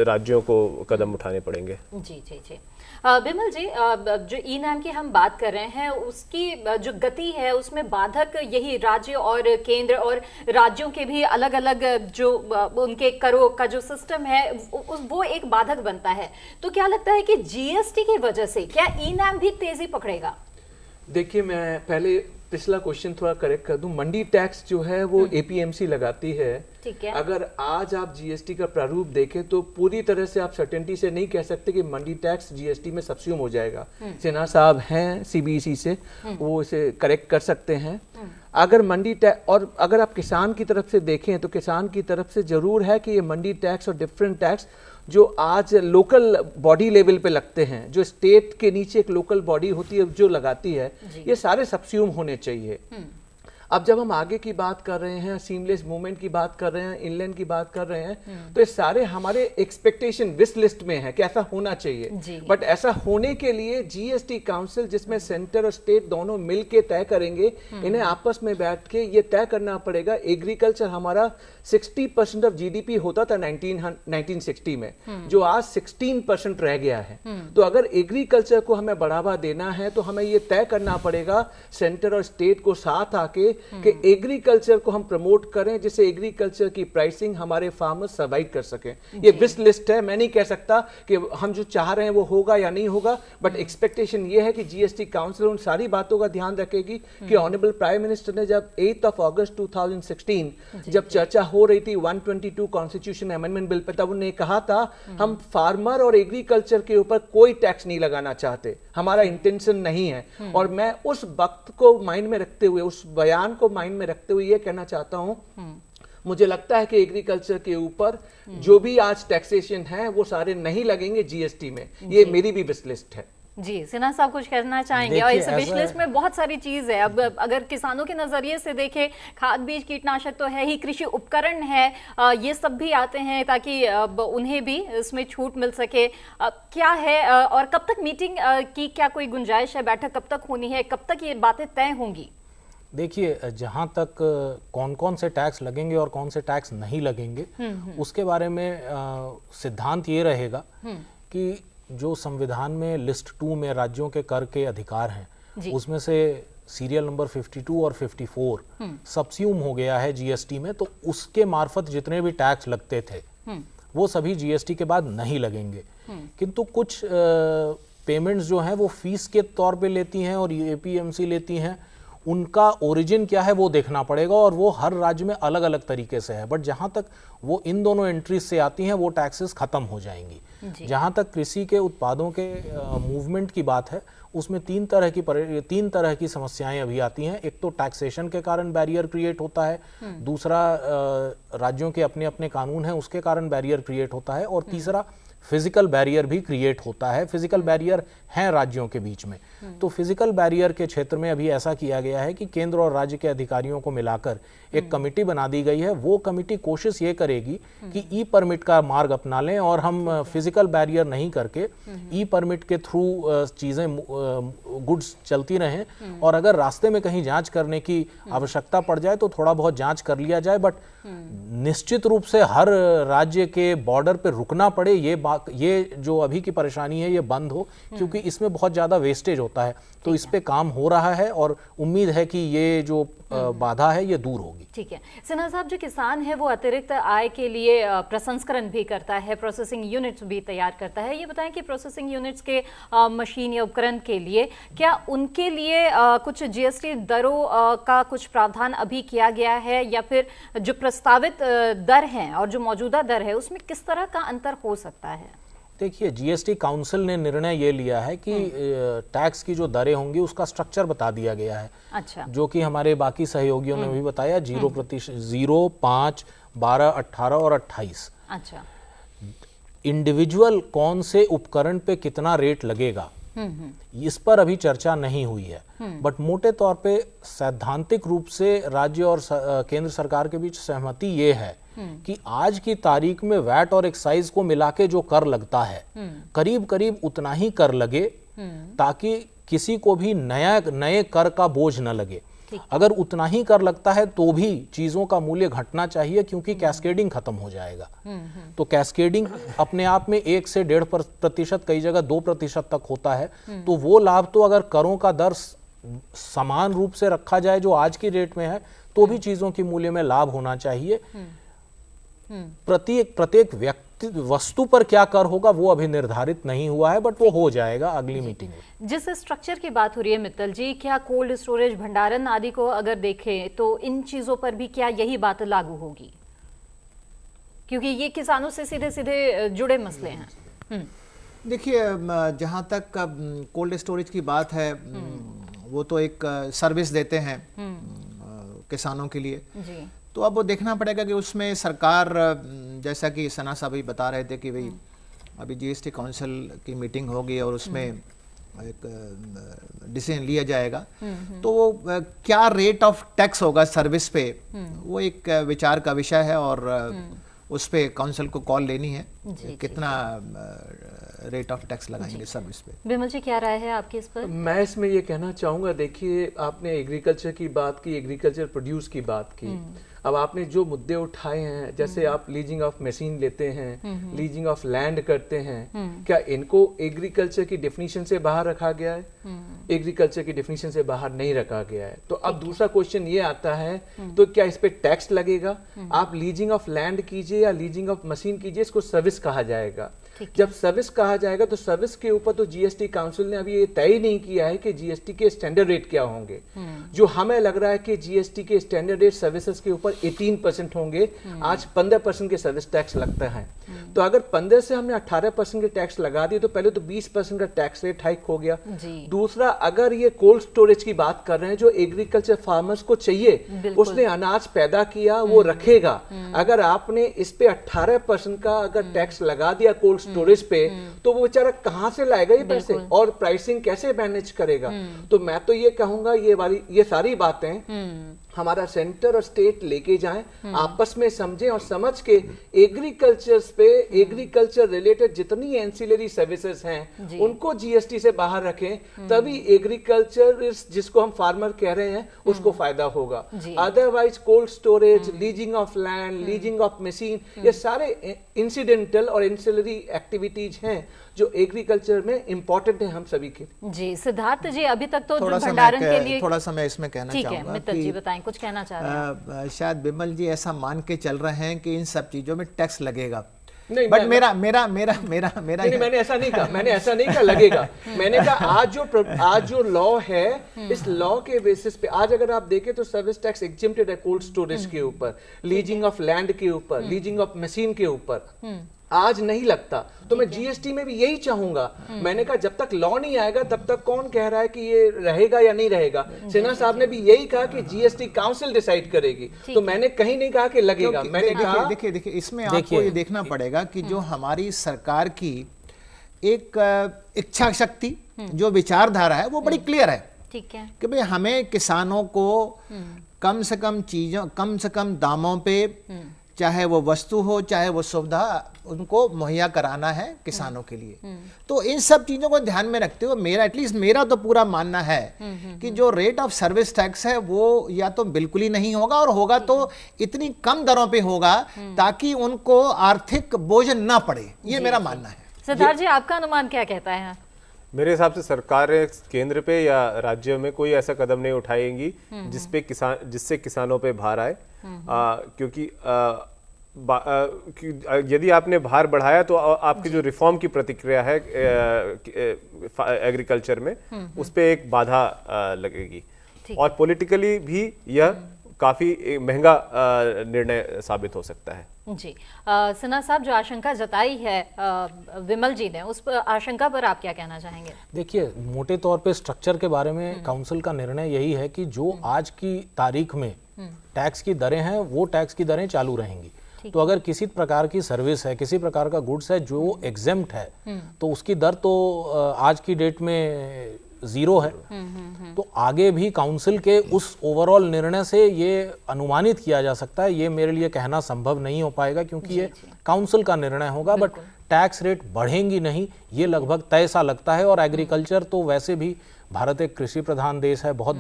Speaker 6: राज्यों को कदम उठाने पड़ेंगे।
Speaker 1: जी जी जी। बिमल जी, जो ई-नैम की हम बात कर रहे हैं उसकी जो गति है उसमें बाधक यही राज्य और केंद्र और राज्यों के भी अलग अलग जो उनके करों का जो सिस्टम है वो एक बाधक बनता है। तो क्या लगता है कि जीएसटी की वजह से क्या ई-नैम भी तेजी पकड़ेगा?
Speaker 3: देखिए, मैं पहले पिछला क्वेश्चन थोड़ा करेक्ट कर दूं। मंडी टैक्स जो है वो एपीएमसी लगाती है
Speaker 1: ठीक है।
Speaker 3: अगर आज आप जीएसटी का प्रारूप देखें तो पूरी तरह से आप सर्टेनिटी से नहीं कह सकते कि मंडी टैक्स जीएसटी में सब्स्यूम हो जाएगा। सिन्हा साहब हैं सीबीईसी से, वो इसे करेक्ट कर सकते हैं। अगर मंडी टैक्स, और अगर आप किसान की तरफ से देखें तो किसान की तरफ से जरूर है कि ये मंडी टैक्स और डिफरेंट टैक्स जो आज लोकल बॉडी लेवल पे लगते हैं, जो स्टेट के नीचे एक लोकल बॉडी होती है जो लगाती है, ये सारे सब्स्यूम होने चाहिए। अब जब हम आगे की बात कर रहे हैं, सीमलेस मूवमेंट की बात कर रहे हैं, इनलैंड की बात कर रहे हैं, तो ये सारे हमारे एक्सपेक्टेशन विश लिस्ट में है कि ऐसा होना चाहिए। बट ऐसा होने के लिए जीएसटी काउंसिल, जिसमें सेंटर और स्टेट दोनों मिल के तय करेंगे, इन्हें आपस में बैठ के ये तय करना पड़ेगा। एग्रीकल्चर हमारा 60% ऑफ जीडीपी होता था 1960 में, जो आज 16% रह गया है। तो अगर एग्रीकल्चर को हमें बढ़ावा देना है तो हमें ये तय करना पड़ेगा सेंटर और स्टेट को साथ आके कि एग्रीकल्चर को हम प्रमोट करें, जिससे एग्रीकल्चर की प्राइसिंग हमारे फार्मर्स सर्वाइव कर सकें। ये विश लिस्ट है, मैं नहीं कह सकता कि हम जो चाह रहे हैं वो होगा या नहीं होगा, बट एक्सपेक्टेशन ये है कि जीएसटी काउंसिल उन सारी बातों का ध्यान रखेगी कि ऑनरेबल प्राइम मिनिस्टर ने जब 8 अगस्त 2016 जब चर्चा हो रही थी 122 कॉन्स्टिट्यूशन अमेंडमेंट बिल पे, तब उन्होंने कहा था हम फार्मर और एग्रीकल्चर के ऊपर कोई टैक्स नहीं लगाना चाहते, हमारा इंटेंशन नहीं है। और मैं उस वक्त को माइंड में रखते हुए, उस बयान को माइंड में रखते हुए ये कहना चाहता हूं, मुझे लगता है कि एग्रीकल्चर के ऊपर जो भी आज टैक्सेशन है वो सारे नहीं लगेंगे जीएसटी में। ये मेरी भी विश लिस्ट है।
Speaker 1: जी, सिन्हा साहब कुछ कहना चाहेंगे? और इस विश लिस्ट में बहुत सारी चीज है। अब अगर किसानों के नजरिए से देखें, खाद बीज कीटनाशक तो है ही, कृषि उपकरण है, ये सब भी आते हैं ताकि उन्हें भी इसमें छूट मिल सके। क्या है और कब तक मीटिंग की क्या कोई गुंजाइश है? बैठक कब तक होनी है? कब तक ये बातें तय होंगी?
Speaker 7: देखिए, जहाँ तक कौन कौन से टैक्स लगेंगे और कौन से टैक्स नहीं लगेंगे, उसके बारे में सिद्धांत ये रहेगा कि जो संविधान में लिस्ट 2 में राज्यों के कर के अधिकार हैं, उसमें से सीरियल नंबर 52 और 54 सब्स्यूम हो गया है जीएसटी में, तो उसके मार्फत जितने भी टैक्स लगते थे वो सभी जीएसटी के बाद नहीं लगेंगे। किंतु कुछ पेमेंट्स जो हैं वो फीस के तौर पे लेती हैं और एपीएमसी लेती हैं, उनका ओरिजिन क्या है वो देखना पड़ेगा और वो हर राज्य में अलग अलग तरीके से है। बट जहाँ तक वो इन दोनों एंट्रीज से आती हैं वो टैक्सेस खत्म हो जाएंगी। जहाँ तक कृषि के उत्पादों के मूवमेंट की बात है, उसमें तीन तरह की समस्याएं अभी आती हैं। एक तो टैक्सेशन के कारण बैरियर क्रिएट होता है, दूसरा राज्यों के अपने अपने कानून हैं उसके कारण बैरियर क्रिएट होता है, और तीसरा फिजिकल बैरियर भी क्रिएट होता है। फिजिकल बैरियर हैं राज्यों के बीच में। तो फिजिकल बैरियर के क्षेत्र में अभी ऐसा किया गया है कि केंद्र और राज्य के अधिकारियों को मिलाकर एक कमिटी बना दी गई है। वो कमिटी कोशिश ये करेगी कि ई परमिट का मार्ग अपना लें और हम फिजिकल बैरियर नहीं करके ई परमिट के थ्रू चीज़ें गुड्स चलती रहें, और अगर रास्ते में कहीं जांच करने की आवश्यकता पड़ जाए तो थोड़ा बहुत जांच कर लिया जाए। बट निश्चित रूप से हर राज्य के बॉर्डर पे रुकना पड़े, ये जो अभी की परेशानी है ये बंद हो, क्योंकि इसमें बहुत ज़्यादा वेस्टेज होता है। तो इस पे काम हो रहा है और उम्मीद है कि ये जो बाधा है ये दूर होगी।
Speaker 1: ठीक है सिन्हा साहब, जो किसान है वो अतिरिक्त आय के लिए प्रसंस्करण भी करता है, प्रोसेसिंग यूनिट्स भी तैयार करता है। ये बताएं कि प्रोसेसिंग यूनिट्स के मशीन या उपकरण के लिए क्या उनके लिए कुछ जीएसटी दरों का कुछ प्रावधान अभी किया गया है, या फिर जो प्रस्तावित दर हैं और जो मौजूदा दर है उसमें किस तरह का अंतर हो सकता है?
Speaker 7: देखिए, जीएसटी काउंसिल ने निर्णय ये लिया है कि टैक्स की जो दरें होंगी उसका स्ट्रक्चर बता दिया गया है।
Speaker 1: अच्छा।
Speaker 7: जो कि हमारे बाकी सहयोगियों ने भी बताया, 0%, 5, 12, 18 और 28।
Speaker 1: अच्छा।
Speaker 7: इंडिविजुअल कौन से उपकरण पे कितना रेट लगेगा इस पर अभी चर्चा नहीं हुई है। बट मोटे तौर पे सैद्धांतिक रूप से राज्य और केंद्र सरकार के बीच सहमति ये है कि आज की तारीख में वैट और एक्साइज को मिला के जो कर लगता है करीब करीब उतना ही कर लगे, ताकि किसी को भी नए कर का बोझ न लगे। अगर उतना ही कर लगता है तो भी चीजों का मूल्य घटना चाहिए, क्योंकि कैस्केडिंग खत्म हो जाएगा। तो कैस्केडिंग अपने आप में 1 से 1.5%, कई जगह 2% तक होता है। तो वो लाभ तो अगर करों का दर समान रूप से रखा जाए जो आज की रेट में है, तो भी चीजों की मूल्य में लाभ होना चाहिए। प्रत्येक व्यक्ति वस्तु पर क्या कर होगा वो अभी निर्धारित नहीं हुआ है, बट वो हो जाएगा अगली मीटिंग में।
Speaker 1: जिस स्ट्रक्चर की बात हो रही है मित्तल जी, क्या कोल्ड स्टोरेज भंडारण आदि को अगर देखें तो इन चीजों पर भी क्या यही बात लागू होगी? क्योंकि ये किसानों से सीधे सीधे जुड़े मसले हैं।
Speaker 5: देखिए, जहाँ तक कोल्ड स्टोरेज की बात है, वो तो एक सर्विस देते हैं किसानों के लिए जी। तो अब वो देखना पड़ेगा कि उसमें सरकार, जैसा कि सना साहब भी बता रहे थे कि भाई अभी जीएसटी काउंसिल की मीटिंग होगी और उसमें एक डिसीजन लिया जाएगा, तो वो क्या रेट ऑफ टैक्स होगा सर्विस पे, वो एक विचार का विषय है और उस पे काउंसिल को कॉल लेनी है कितना रेट ऑफ टैक्स लगाएंगे सर्विस पे।
Speaker 1: विमल जी, क्या राय है आपकी इस पर?
Speaker 3: मैं इसमें ये कहना चाहूँगा, देखिए आपने एग्रीकल्चर की बात की, एग्रीकल्चर प्रोड्यूस की बात की, अब आपने जो मुद्दे उठाए हैं, जैसे आप लीजिंग ऑफ मशीन लेते हैं, लीजिंग ऑफ लैंड करते हैं, क्या इनको एग्रीकल्चर की डेफिनेशन से बाहर रखा गया है? एग्रीकल्चर की डेफिनेशन से बाहर नहीं रखा गया है। तो अब दूसरा क्वेश्चन ये आता है, तो क्या इस पे टैक्स लगेगा? आप लीजिंग ऑफ लैंड कीजिए या लीजिंग ऑफ मशीन कीजिए, इसको सर्विस कहा जाएगा। जब सर्विस कहा जाएगा तो सर्विस के ऊपर तो जीएसटी काउंसिल ने अभी ये तय नहीं किया है कि जीएसटी के स्टैंडर्ड रेट क्या होंगे। जो हमें लग रहा है कि जीएसटी के स्टैंडर्ड रेट सर्विसेज के ऊपर 18% होंगे। आज 15% के सर्विस टैक्स लगता है। तो अगर 15 से हमने 18% के टैक्स लगा दिए तो पहले तो 20% का टैक्स रेट हाइक हो गया। दूसरा, अगर ये कोल्ड स्टोरेज की बात कर रहे हैं, जो एग्रीकल्चर फार्मर्स को चाहिए, उसने अनाज पैदा किया, वो रखेगा। अगर आपने इस पे 18% का अगर टैक्स लगा दिया कोल्ड स्टोरेज पे, तो वो बेचारा कहां से लाएगा ये पैसे और प्राइसिंग कैसे मैनेज करेगा? तो मैं तो ये कहूंगा, ये सारी बातें हमारा सेंटर और स्टेट लेके जाएं, आपस में समझें और समझ के एग्रीकल्चर रिलेटेड जितनी एंसिलरी सर्विसेज हैं उनको जीएसटी से बाहर रखें, तभी एग्रीकल्चर जिसको हम फार्मर कह रहे हैं उसको फायदा होगा। Otherwise cold storage, leasing of land, leasing of machine, ये सारे इंसिडेंटल और एंसिलरी एक्टिविटीज हैं जो एग्रीकल्चर में इंपॉर्टेंट है हम सभी के।
Speaker 1: जी सिद्धार्थ जी, अभी तक तो भंडारण के लिए
Speaker 5: थोड़ा सा मैं इसमें कहना चाहूंगा।
Speaker 1: मित्तल जी बताएं, कुछ कहना चाह रहे हैं?
Speaker 5: शायद विमल जी ऐसा मान के चल रहे हैं कि इन सब चीजों में टैक्स लगेगा। नहीं, बट मेरा
Speaker 3: मैंने ऐसा नहीं कहा, लगेगा। मैंने कहा आज जो लॉ है, इस लॉ के बेसिस पे आज अगर आप देखें तो सर्विस टैक्स एग्जेम्प्टेड है कोल्ड स्टोरेज के ऊपर, लीजिंग ऑफ लैंड के ऊपर, लीजिंग ऑफ मशीन के ऊपर आज नहीं लगता। तो मैं जीएसटी में भी यही चाहूंगा। मैंने कहा जब तक लॉ नहीं आएगा तब तक कौन कह रहा है कि ये रहेगा या नहीं रहेगा। सिन्हा साहब ने भी यही कहा कि जीएसटी काउंसिल डिसाइड करेगी, तो मैंने कहीं नहीं कहा कि लगेगा। मैंने कहा
Speaker 5: देखिए इसमें आपको ये देखना पड़ेगा कि जो हमारी सरकार की एक इच्छा शक्ति, जो विचारधारा है, वो बड़ी क्लियर है।
Speaker 1: ठीक है
Speaker 5: कि भाई हमें किसानों को कम से कम दामों पे, चाहे वो वस्तु हो चाहे वो सुविधा, उनको मुहैया कराना है किसानों के लिए। तो इन सब चीजों को ध्यान में रखते हुए मेरा तो पूरा मानना है कि जो रेट ऑफ सर्विस टैक्स है वो या तो बिल्कुल ही नहीं होगा, और होगा तो इतनी कम दरों पे होगा ताकि उनको आर्थिक बोझ ना पड़े। ये मेरा मानना है।
Speaker 1: सिद्धार्थ जी, आपका अनुमान क्या कहता है?
Speaker 6: मेरे हिसाब से सरकार केंद्र पे या राज्य में कोई ऐसा कदम नहीं उठाएंगी जिससे किसानों पे भार आए, क्योंकि यदि आपने भार बढ़ाया तो आपकी जो रिफॉर्म की प्रतिक्रिया है एग्रीकल्चर में, उस पे एक बाधा लगेगी और पॉलिटिकली भी यह काफी महंगा निर्णय साबित हो सकता है।
Speaker 1: जी सिन्हा साहब, जो आशंका जताई है विमल जी ने, उस आशंका पर आप क्या कहना चाहेंगे?
Speaker 7: देखिए, मोटे तौर पे स्ट्रक्चर के बारे में काउंसिल का निर्णय यही है कि जो आज की तारीख में टैक्स की दरें हैं वो टैक्स की दरें चालू रहेंगी। तो अगर किसी प्रकार की सर्विस है, किसी प्रकार का गुड्स है जो एग्जेम्प्ट है, तो उसकी दर तो आज की डेट में 0 है। तो आगे भी काउंसिल के उस ओवरऑल निर्णय से ये अनुमानित किया जा सकता है। ये मेरे लिए कहना संभव नहीं हो पाएगा क्योंकि ये काउंसिल का निर्णय होगा, बट टैक्स रेट बढ़ेंगी नहीं, ये लगभग तय सा लगता है। और एग्रीकल्चर तो वैसे भी भारत एक कृषि प्रधान देश है, बहुत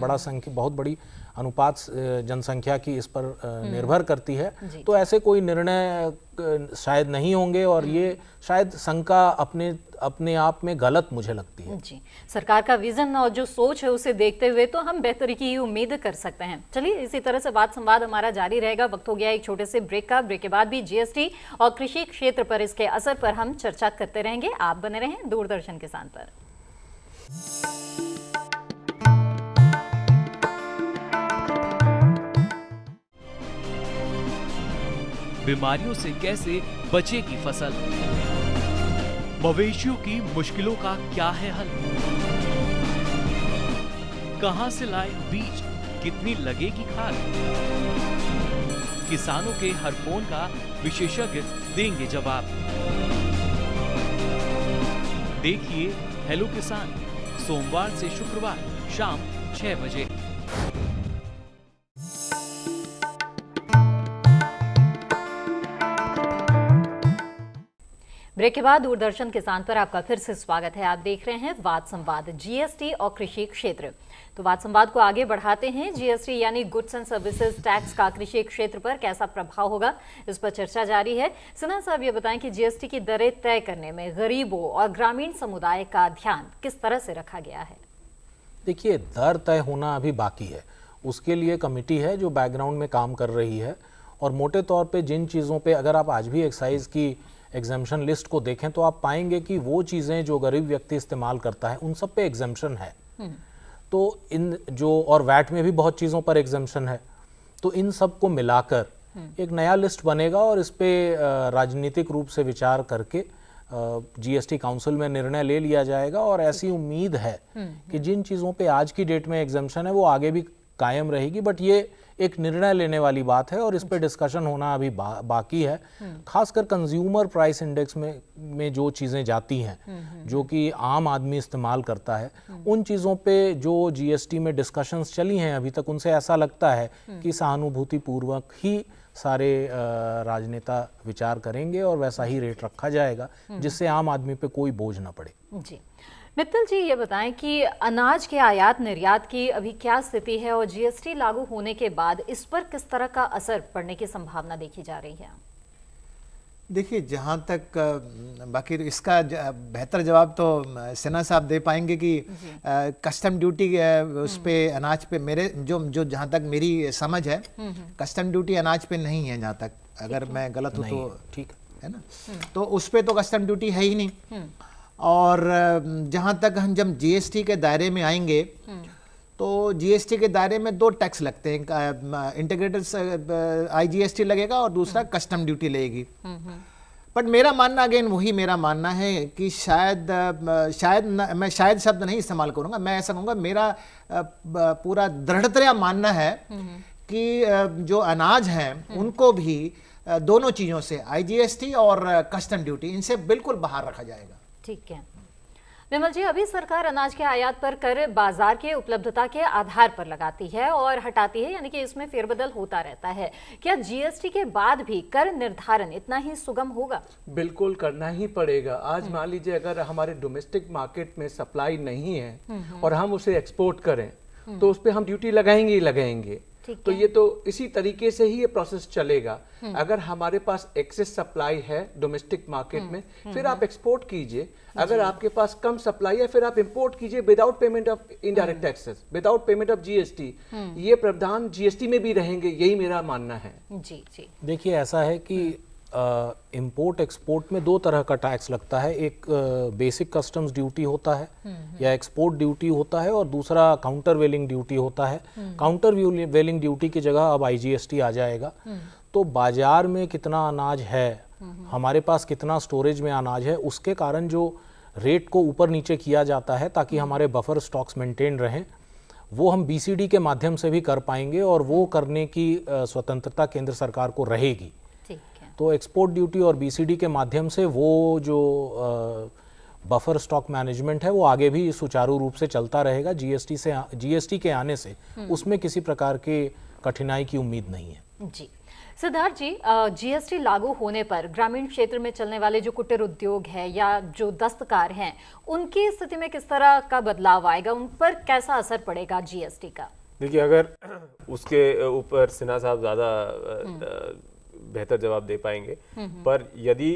Speaker 7: बड़ी अनुपात जनसंख्या की इस पर निर्भर करती है। तो ऐसे कोई निर्णय शायद नहीं होंगे और ये शायद शंका अपने आप में गलत मुझे लगती है।
Speaker 1: जी, सरकार का विजन और जो सोच है उसे देखते हुए तो हम बेहतरी की उम्मीद कर सकते हैं। चलिए, इसी तरह से बात संवाद हमारा जारी रहेगा। वक्त हो गया एक छोटे से ब्रेक का। ब्रेक के बाद भी जीएसटी और कृषि क्षेत्र पर इसके असर पर हम चर्चा करते रहेंगे। आप बने रहें दूरदर्शन किसान पर।
Speaker 9: बीमारियों से कैसे बचेगी फसल, मवेशियों की मुश्किलों का क्या है हल, कहां से लाए बीज, कितनी लगेगी खाद, किसानों के हर फोन का विशेषज्ञ देंगे जवाब। देखिए हेलो किसान, सोमवार से शुक्रवार शाम 6 बजे।
Speaker 1: ब्रेक के बाद दूरदर्शन किसान पर आपका फिर से स्वागत है। आप देख रहे हैं वाद संवाद, जीएसटी और कृषि क्षेत्र। तो वाद संवाद को आगे बढ़ाते हैं। जीएसटी यानी गुड्स एंड सर्विसेज टैक्स का कृषि क्षेत्र पर कैसा प्रभाव होगा, इस पर चर्चा जारी है। सिन्हा साहब, ये बताएं कि जीएसटी की दरें तय करने में गरीबों और ग्रामीण समुदाय का ध्यान किस तरह से रखा गया है?
Speaker 7: देखिए, दर तय होना अभी बाकी है। उसके लिए कमेटी है जो बैकग्राउंड में काम कर रही है, और मोटे तौर पे जिन चीज़ों पे अगर आप आज भी एक्साइज की एग्जाम्पशन लिस्ट को देखें तो आप पाएंगे कि वो चीज़ें जो गरीब व्यक्ति इस्तेमाल करता है उन सब पे एग्जाम्पशन है। तो इन जो और वैट में भी बहुत चीज़ों पर एग्जाम्पशन है, तो इन सब को मिलाकर एक नया लिस्ट बनेगा और इस पे राजनीतिक रूप से विचार करके जीएसटी काउंसिल में निर्णय ले लिया जाएगा। और ऐसी उम्मीद है कि जिन चीज़ों पे आज की डेट में एग्जाम्पशन है वो आगे भी कायम रहेगी, बट ये एक निर्णय लेने वाली बात है और इस पे डिस्कशन होना अभी बाकी है। खासकर कंज्यूमर प्राइस इंडेक्स में जो चीज़ें जाती हैं जो कि आम आदमी इस्तेमाल करता है, उन चीज़ों पे जो जीएसटी में डिस्कशंस चली हैं अभी तक, उनसे ऐसा लगता है कि सहानुभूतिपूर्वक ही सारे राजनेता विचार करेंगे और वैसा ही रेट रखा जाएगा जिससे आम आदमी पे कोई बोझ ना पड़े।
Speaker 1: जी मित्तल जी, ये बताएं कि अनाज के आयात निर्यात की अभी क्या स्थिति है और जीएसटी लागू होने के बाद इस पर किस तरह का असर पड़ने की संभावना देखी जा रही है?
Speaker 5: देखिए, जहाँ तक बाकी इसका बेहतर जवाब तो सिन्हा साहब दे पाएंगे कि कस्टम ड्यूटी उस पे अनाज पे मेरे जो जहाँ तक मेरी समझ है, कस्टम ड्यूटी अनाज पे नहीं है। जहाँ तक अगर मैं गलत हूँ तो ठीक है ना, तो उस पे तो कस्टम ड्यूटी है ही नहीं। और जहाँ तक हम जब जीएसटी के दायरे में आएंगे तो जीएसटी के दायरे में दो टैक्स लगते हैं, इंटीग्रेटेड आईजीएसटी लगेगा और दूसरा कस्टम ड्यूटी लगेगी। बट मेरा मानना, अगेन वही मेरा मानना है कि मैं शायद शब्द नहीं इस्तेमाल करूंगा, मैं ऐसा कहूँगा, मेरा पूरा दृढ़तया मानना है कि जो अनाज हैं उनको भी दोनों चीज़ों से, आईजीएसटी और कस्टम ड्यूटी, इनसे बिल्कुल बाहर रखा जाएगा।
Speaker 1: ठीक है विमल जी, अभी सरकार अनाज के आयात पर कर बाजार के उपलब्धता के आधार पर लगाती है और हटाती है, यानी कि इसमें फेरबदल होता रहता है। क्या जीएसटी के बाद भी कर निर्धारण इतना ही सुगम होगा?
Speaker 3: बिल्कुल करना ही पड़ेगा। आज मान लीजिए अगर हमारे डोमेस्टिक मार्केट में सप्लाई नहीं है और हम उसे एक्सपोर्ट करें तो उस पर हम ड्यूटी लगाएंगे ही लगाएंगे। तो ये तो इसी तरीके से ही ये प्रोसेस चलेगा। अगर हमारे पास एक्सेस सप्लाई है डोमेस्टिक मार्केट में, फिर आप एक्सपोर्ट कीजिए। अगर आपके पास कम सप्लाई है, फिर आप इंपोर्ट कीजिए without payment of indirect taxes, without payment of GST. ये प्रावधान जीएसटी में भी रहेंगे, यही मेरा मानना है।
Speaker 1: जी जी,
Speaker 7: देखिए, ऐसा है कि इंपोर्ट एक्सपोर्ट में दो तरह का टैक्स लगता है। एक बेसिक कस्टम्स ड्यूटी होता है या एक्सपोर्ट ड्यूटी होता है, और दूसरा काउंटर वेलिंग ड्यूटी होता है। काउंटर वेलिंग ड्यूटी की जगह अब आईजीएसटी आ जाएगा। तो बाजार में कितना अनाज है, हमारे पास कितना स्टोरेज में अनाज है, उसके कारण जो रेट को ऊपर नीचे किया जाता है ताकि हमारे बफर स्टॉक्स मेंटेन रहें, वो हम बीसीडी के माध्यम से भी कर पाएंगे और वो करने की स्वतंत्रता केंद्र सरकार को रहेगी। तो एक्सपोर्ट ड्यूटी और बीसीडी के माध्यम से वो जो बफर स्टॉक मैनेजमेंट है वो आगे भी सुचारू रूप से चलता रहेगा। जीएसटी के आने से उसमें किसी प्रकार के कठिनाई की उम्मीद नहीं है।
Speaker 1: जी सिद्धार्थ जी, जीएसटी लागू होने पर ग्रामीण क्षेत्र में चलने वाले जो कुटीर उद्योग है या जो दस्तकार हैं, उनकी स्थिति में किस तरह का बदलाव आएगा, उन पर कैसा असर पड़ेगा जीएसटी का? देखिए,
Speaker 6: अगर उसके ऊपर सिन्हा साहब ज्यादा बेहतर जवाब दे पाएंगे, पर यदि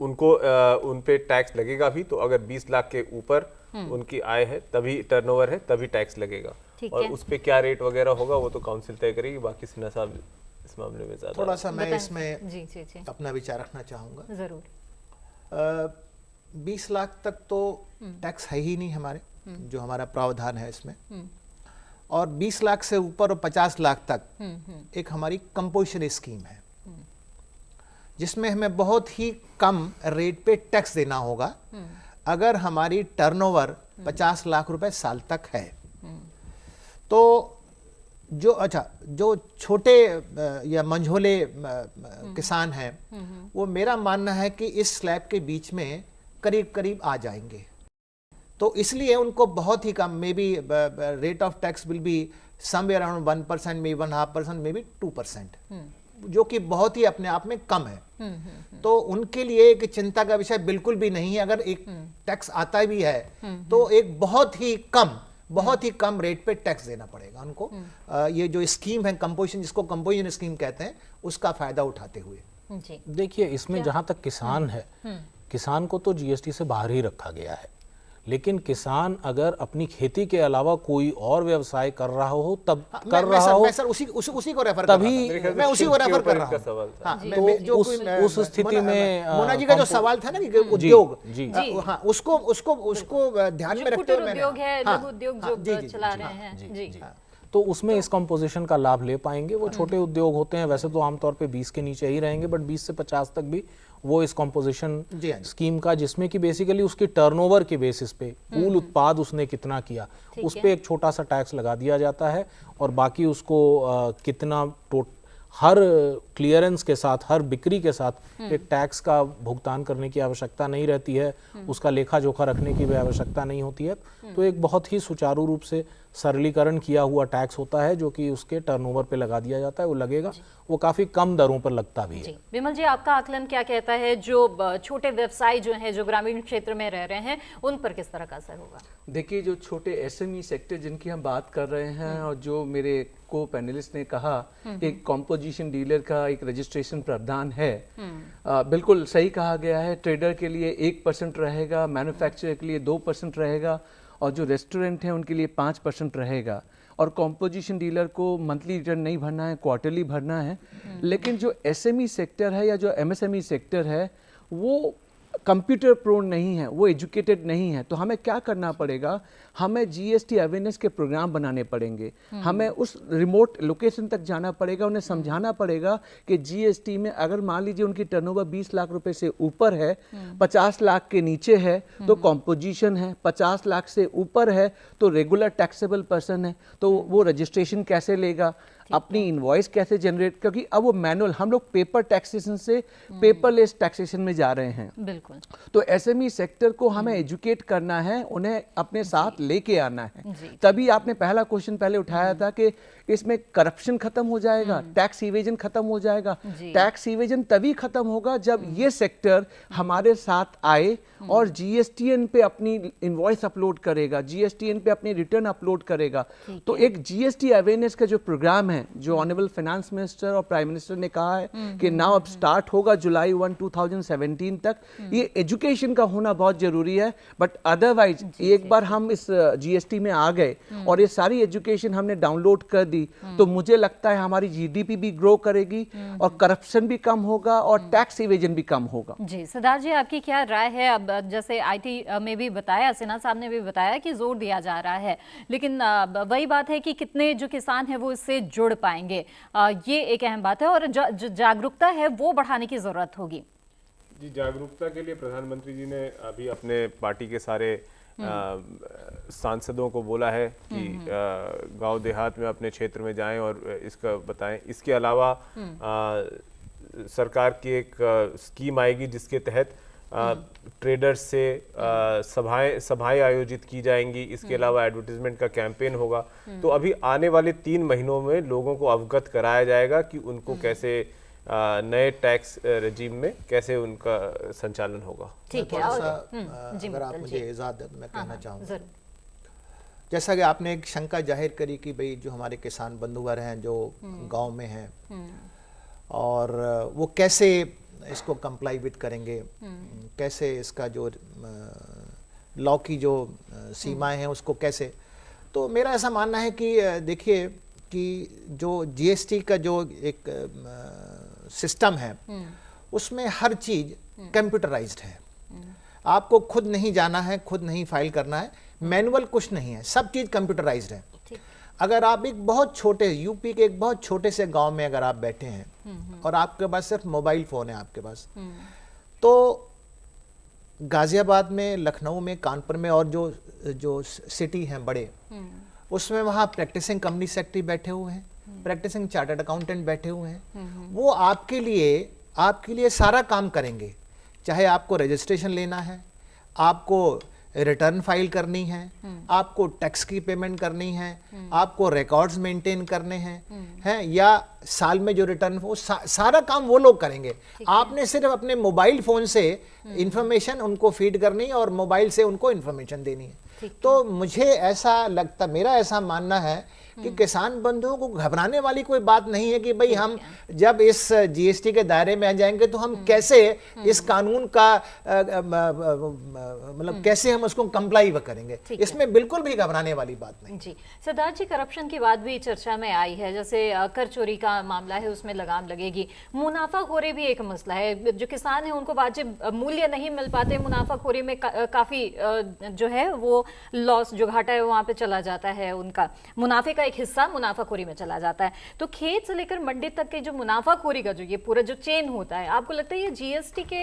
Speaker 6: उनको उन पे टैक्स लगेगा भी, तो अगर 20 लाख के ऊपर उनकी आय है, तभी टर्नओवर है, तभी टैक्स लगेगा। और उस पे क्या रेट वगैरह होगा वो तो काउंसिल तय करेगी। बाकी सिन्हा साहब इस मामले में ज्यादा
Speaker 5: थोड़ा सा मैं इसमें अपना विचार रखना चाहूँगा।
Speaker 1: जरूर।
Speaker 5: 20 लाख तक तो टैक्स है ही नहीं हमारे, जो हमारा प्रावधान है इसमें। और 20 लाख से ऊपर और 50 लाख तक एक हमारी कंपोजिशन स्कीम है, जिसमें हमें बहुत ही कम रेट पे टैक्स देना होगा अगर हमारी टर्नओवर 50 लाख रुपए साल तक है। तो जो छोटे या मंझोले किसान हैं, वो मेरा मानना है कि इस स्लैब के बीच में करीब करीब आ जाएंगे। तो इसलिए उनको बहुत ही कम, may be rate of tax will be somewhere around 1%, may 1.5%, may be 2%, जो कि बहुत ही अपने आप में कम है। तो उनके लिए एक चिंता का विषय बिल्कुल भी नहीं है। अगर एक टैक्स आता भी है तो एक बहुत ही कम रेट पे टैक्स देना पड़ेगा उनको। ये जो स्कीम है कंपोजिशन, जिसको कंपोजिशन स्कीम कहते हैं, उसका फायदा उठाते हुए।
Speaker 7: देखिए, इसमें जहां तक किसान है, किसान को तो जीएसटी से बाहर ही रखा गया है, लेकिन किसान अगर अपनी खेती के अलावा कोई और व्यवसाय कर रहा हो तब कर रहा हो,
Speaker 5: उसी को रेफर
Speaker 7: तभी
Speaker 5: मैं उसी को रेफर कर रहा हूँ।
Speaker 7: तो उस स्थिति में
Speaker 5: मोना जी का जो सवाल था ना कि उद्योग, उसको ध्यान में रखते हुए
Speaker 1: उद्योग है, लघु उद्योग जो चला रहे हैं जी,
Speaker 7: तो उसमें इस कंपोजिशन का लाभ ले पाएंगे। वो छोटे उद्योग होते हैं, वैसे तो आमतौर पे 20 के नीचे ही रहेंगे, बट 20 से 50 तक भी वो इस कंपोजिशन स्कीम का, जिसमें कि बेसिकली उसकी टर्नओवर के बेसिस पे कुल उत्पाद उसने कितना किया, उस पे एक छोटा सा टैक्स लगा दिया जाता है, और बाकी उसको कितना हर क्लियरेंस के साथ, हर बिक्री के साथ एक टैक्स का भुगतान करने की आवश्यकता नहीं रहती है, उसका लेखा जोखा रखने की भी आवश्यकता नहीं होती है। तो एक बहुत ही सुचारू रूप से सरलीकरण किया हुआ टैक्स होता है, जो कि उसके टर्नओवर पे लगा दिया जाता है। वो लगेगा, वो काफी कम दरों पर लगता भी है।
Speaker 1: विमल जी, आपका आकलन क्या कहता है, जो छोटे व्यवसाय जो हैं, जो ग्रामीण क्षेत्र में रह रहे हैं, उन पर किस तरह का असर होगा?
Speaker 3: देखिए, जो छोटे एसएमई सेक्टर जिनकी हम बात कर रहे हैं, और जो मेरे को पैनलिस्ट ने कहा एक कॉम्पोजिशन डीलर का एक रजिस्ट्रेशन प्रावधान है, बिल्कुल सही कहा गया है। ट्रेडर के लिए 1% रहेगा, मैन्युफैक्चरर के लिए 2% रहेगा, और जो रेस्टोरेंट हैं उनके लिए 5% रहेगा। और कॉम्पोजिशन डीलर को मंथली रिटर्न नहीं भरना है, क्वार्टरली भरना है। लेकिन जो एसएमई सेक्टर है या जो एमएसएमई सेक्टर है, वो कंप्यूटर प्रोन नहीं है, वो एजुकेटेड नहीं है। तो हमें क्या करना पड़ेगा, हमें जीएसटी अवेयरनेस के प्रोग्राम बनाने पड़ेंगे, हमें उस रिमोट लोकेशन तक जाना पड़ेगा, उन्हें समझाना पड़ेगा कि जीएसटी में अगर मान लीजिए उनकी टर्नओवर 20 लाख रुपए से ऊपर है, 50 लाख के नीचे है तो कॉम्पोजिशन है, 50 लाख से ऊपर है तो रेगुलर टैक्सेबल पर्सन है, तो वो रजिस्ट्रेशन कैसे लेगा, अपनी इनवॉइस कैसे जनरेट, क्योंकि अब वो मैनुअल, हम लोग पेपर टैक्सेशन से पेपरलेस टैक्सेशन में जा रहे हैं।
Speaker 1: बिल्कुल।
Speaker 3: तो एसएमई सेक्टर को हमें एजुकेट करना है, उन्हें अपने साथ लेके आना है। तभी आपने पहला क्वेश्चन पहले उठाया था कि इसमें करप्शन खत्म हो जाएगा, टैक्स इवेजन खत्म हो जाएगा। टैक्स इवेजन तभी खत्म होगा जब ये सेक्टर हमारे साथ आए और जीएसटीएन पे अपनी इनवॉइस अपलोड करेगा, जीएसटीएन पे अपनी रिटर्न अपलोड करेगा। तो एक जीएसटी अवेयरनेस का जो प्रोग्राम है, जो ऑनरेबल फाइनेंस मिनिस्टर और प्राइम मिनिस्टर ने कहा है कि नाउ अब स्टार्ट होगा जुलाई 1, 2017 तक, ये एजुकेशन का होना बहुत जरूरी है। बट अदरवाइज एक बार हम इस जीएसटी में आ गए और ये सारी एजुकेशन हमने डाउनलोड कर दी, तो मुझे लगता है हमारी जीडीपी भी ग्रो करेगी और करप्शन भी कम होगा और टैक्स इवेजन भी कम होगा।
Speaker 1: जी सिद्धार्थ जी, आपकी क्या राय है? अब जैसे आईटी में भी बताया, सिन्हा साहब ने भी बताया कि जोर दिया जा रहा है, लेकिन वही बात है कि कितने जो किसान हैं वो इससे जुड़ पाएंगे, ये एक अहम बात है, और जो जागरूकता है वो बढ़ाने की जरूरत होगी।
Speaker 6: जी, जागरूकता के लिए प्रधानमंत्री जी ने अभी अपने पार्टी के सारे सांसदों को बोला है कि गांव देहात में अपने क्षेत्र में जाएं और इसका बताएं। इसके अलावा सरकार की एक स्कीम आएगी जिसके तहत ट्रेडर्स से सभाएं आयोजित की जाएंगी। इसके अलावा एडवर्टाइजमेंट का कैंपेन होगा। तो अभी आने वाले 3 महीनों में लोगों को अवगत कराया जाएगा कि उनको कैसे नए टैक्स रेजिम में कैसे उनका संचालन होगा।
Speaker 1: ठीक है,
Speaker 5: अगर आप मुझे इजाजत दें तो मैं कहना चाहूँगा, जैसा कि आपने एक शंका जाहिर करी कि भाई जो हमारे किसान बंधुवर हैं जो गांव में हैं और वो कैसे इसको कंप्लाई विद करेंगे, कैसे इसका जो लॉ की जो सीमाएं हैं उसको कैसे। तो मेरा ऐसा मानना है कि देखिए कि जो जीएसटी का जो एक सिस्टम है उसमें हर चीज कंप्यूटराइज्ड है। आपको खुद नहीं जाना है, खुद नहीं फाइल करना है, मैनुअल कुछ नहीं है, सब चीज कंप्यूटराइज्ड है। अगर आप एक बहुत छोटे यूपी के एक बहुत छोटे से गांव में अगर आप बैठे हैं और आपके पास सिर्फ मोबाइल फोन है आपके पास, तो गाजियाबाद में, लखनऊ में, कानपुर में और जो सिटी हैं बड़े, उसमें वहाँ प्रैक्टिसिंग कंपनी सेक्रेटरी बैठे हुए हैं, प्रैक्टिसिंग चार्टर्ड अकाउंटेंट बैठे हुए हैं। वो आपके लिए सारा काम करेंगे। चाहे आपको रजिस्ट्रेशन लेना है, आपको रिटर्न फाइल करनी है, आपको टैक्स की पेमेंट करनी है, आपको रिकॉर्ड्स मेंटेन करने हैं या साल में जो रिटर्न वो सारा काम वो लोग करेंगे। आपने सिर्फ अपने मोबाइल फोन से इंफॉर्मेशन उनको फीड करनी है और मोबाइल से उनको इंफॉर्मेशन देनी है। तो मुझे ऐसा लगता, मेरा ऐसा मानना है कि किसान बंधुओं को घबराने वाली कोई बात नहीं है कि भाई हम जब इस जीएसटी के दायरे में आ जाएंगे तो हम कैसे इस कानून का मतलब कैसे हम उसको कंप्लाई करेंगे। इसमें बिल्कुल भी घबराने वाली बात नहीं।
Speaker 1: जी सिद्धार्थ जी, करप्शन की बात भी चर्चा में आई है, जैसे कर चोरी का मामला है उसमें लगाम लगेगी, मुनाफाखोरी भी एक मसला है। जो किसान है उनको वाजिब मूल्य नहीं मिल पाते, मुनाफाखोरी में काफी जो है वो लॉस, जो घाटा है वहां पे चला जाता है, उनका मुनाफे का एक हिस्सा मुनाफाखोरी में चला जाता है। तो खेत से लेकर मंडी तक के जो मुनाफाखोरी का जो ये पूरा जो चेन होता है, आपको लगता है ये जीएसटी के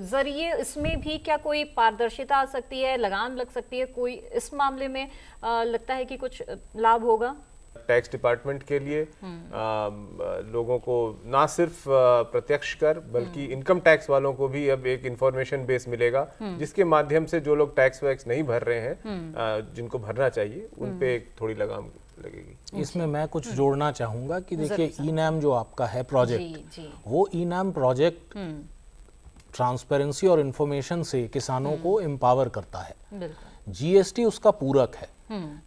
Speaker 1: जरिए इसमें भी क्या कोई पारदर्शिता आ सकती है, लगाम लग सकती है, कोई इस मामले में लगता है कि कुछ लाभ होगा?
Speaker 6: टैक्स डिपार्टमेंट के लिए लोगों को ना सिर्फ प्रत्यक्ष कर बल्कि इनकम टैक्स वालों को भी अब एक इंफॉर्मेशन बेस मिलेगा, जिसके माध्यम से जो लोग टैक्स वैक्स नहीं भर रहे हैं, जिनको भरना चाहिए, उन पे एक थोड़ी लगाम लगेगी।
Speaker 7: इसमें मैं कुछ जोड़ना चाहूंगा कि देखिए ई-नैम जो आपका है प्रोजेक्ट, वो ई-नैम प्रोजेक्ट ट्रांसपेरेंसी और इंफॉर्मेशन से किसानों को एम्पावर करता है। जीएसटी उसका पूरक है।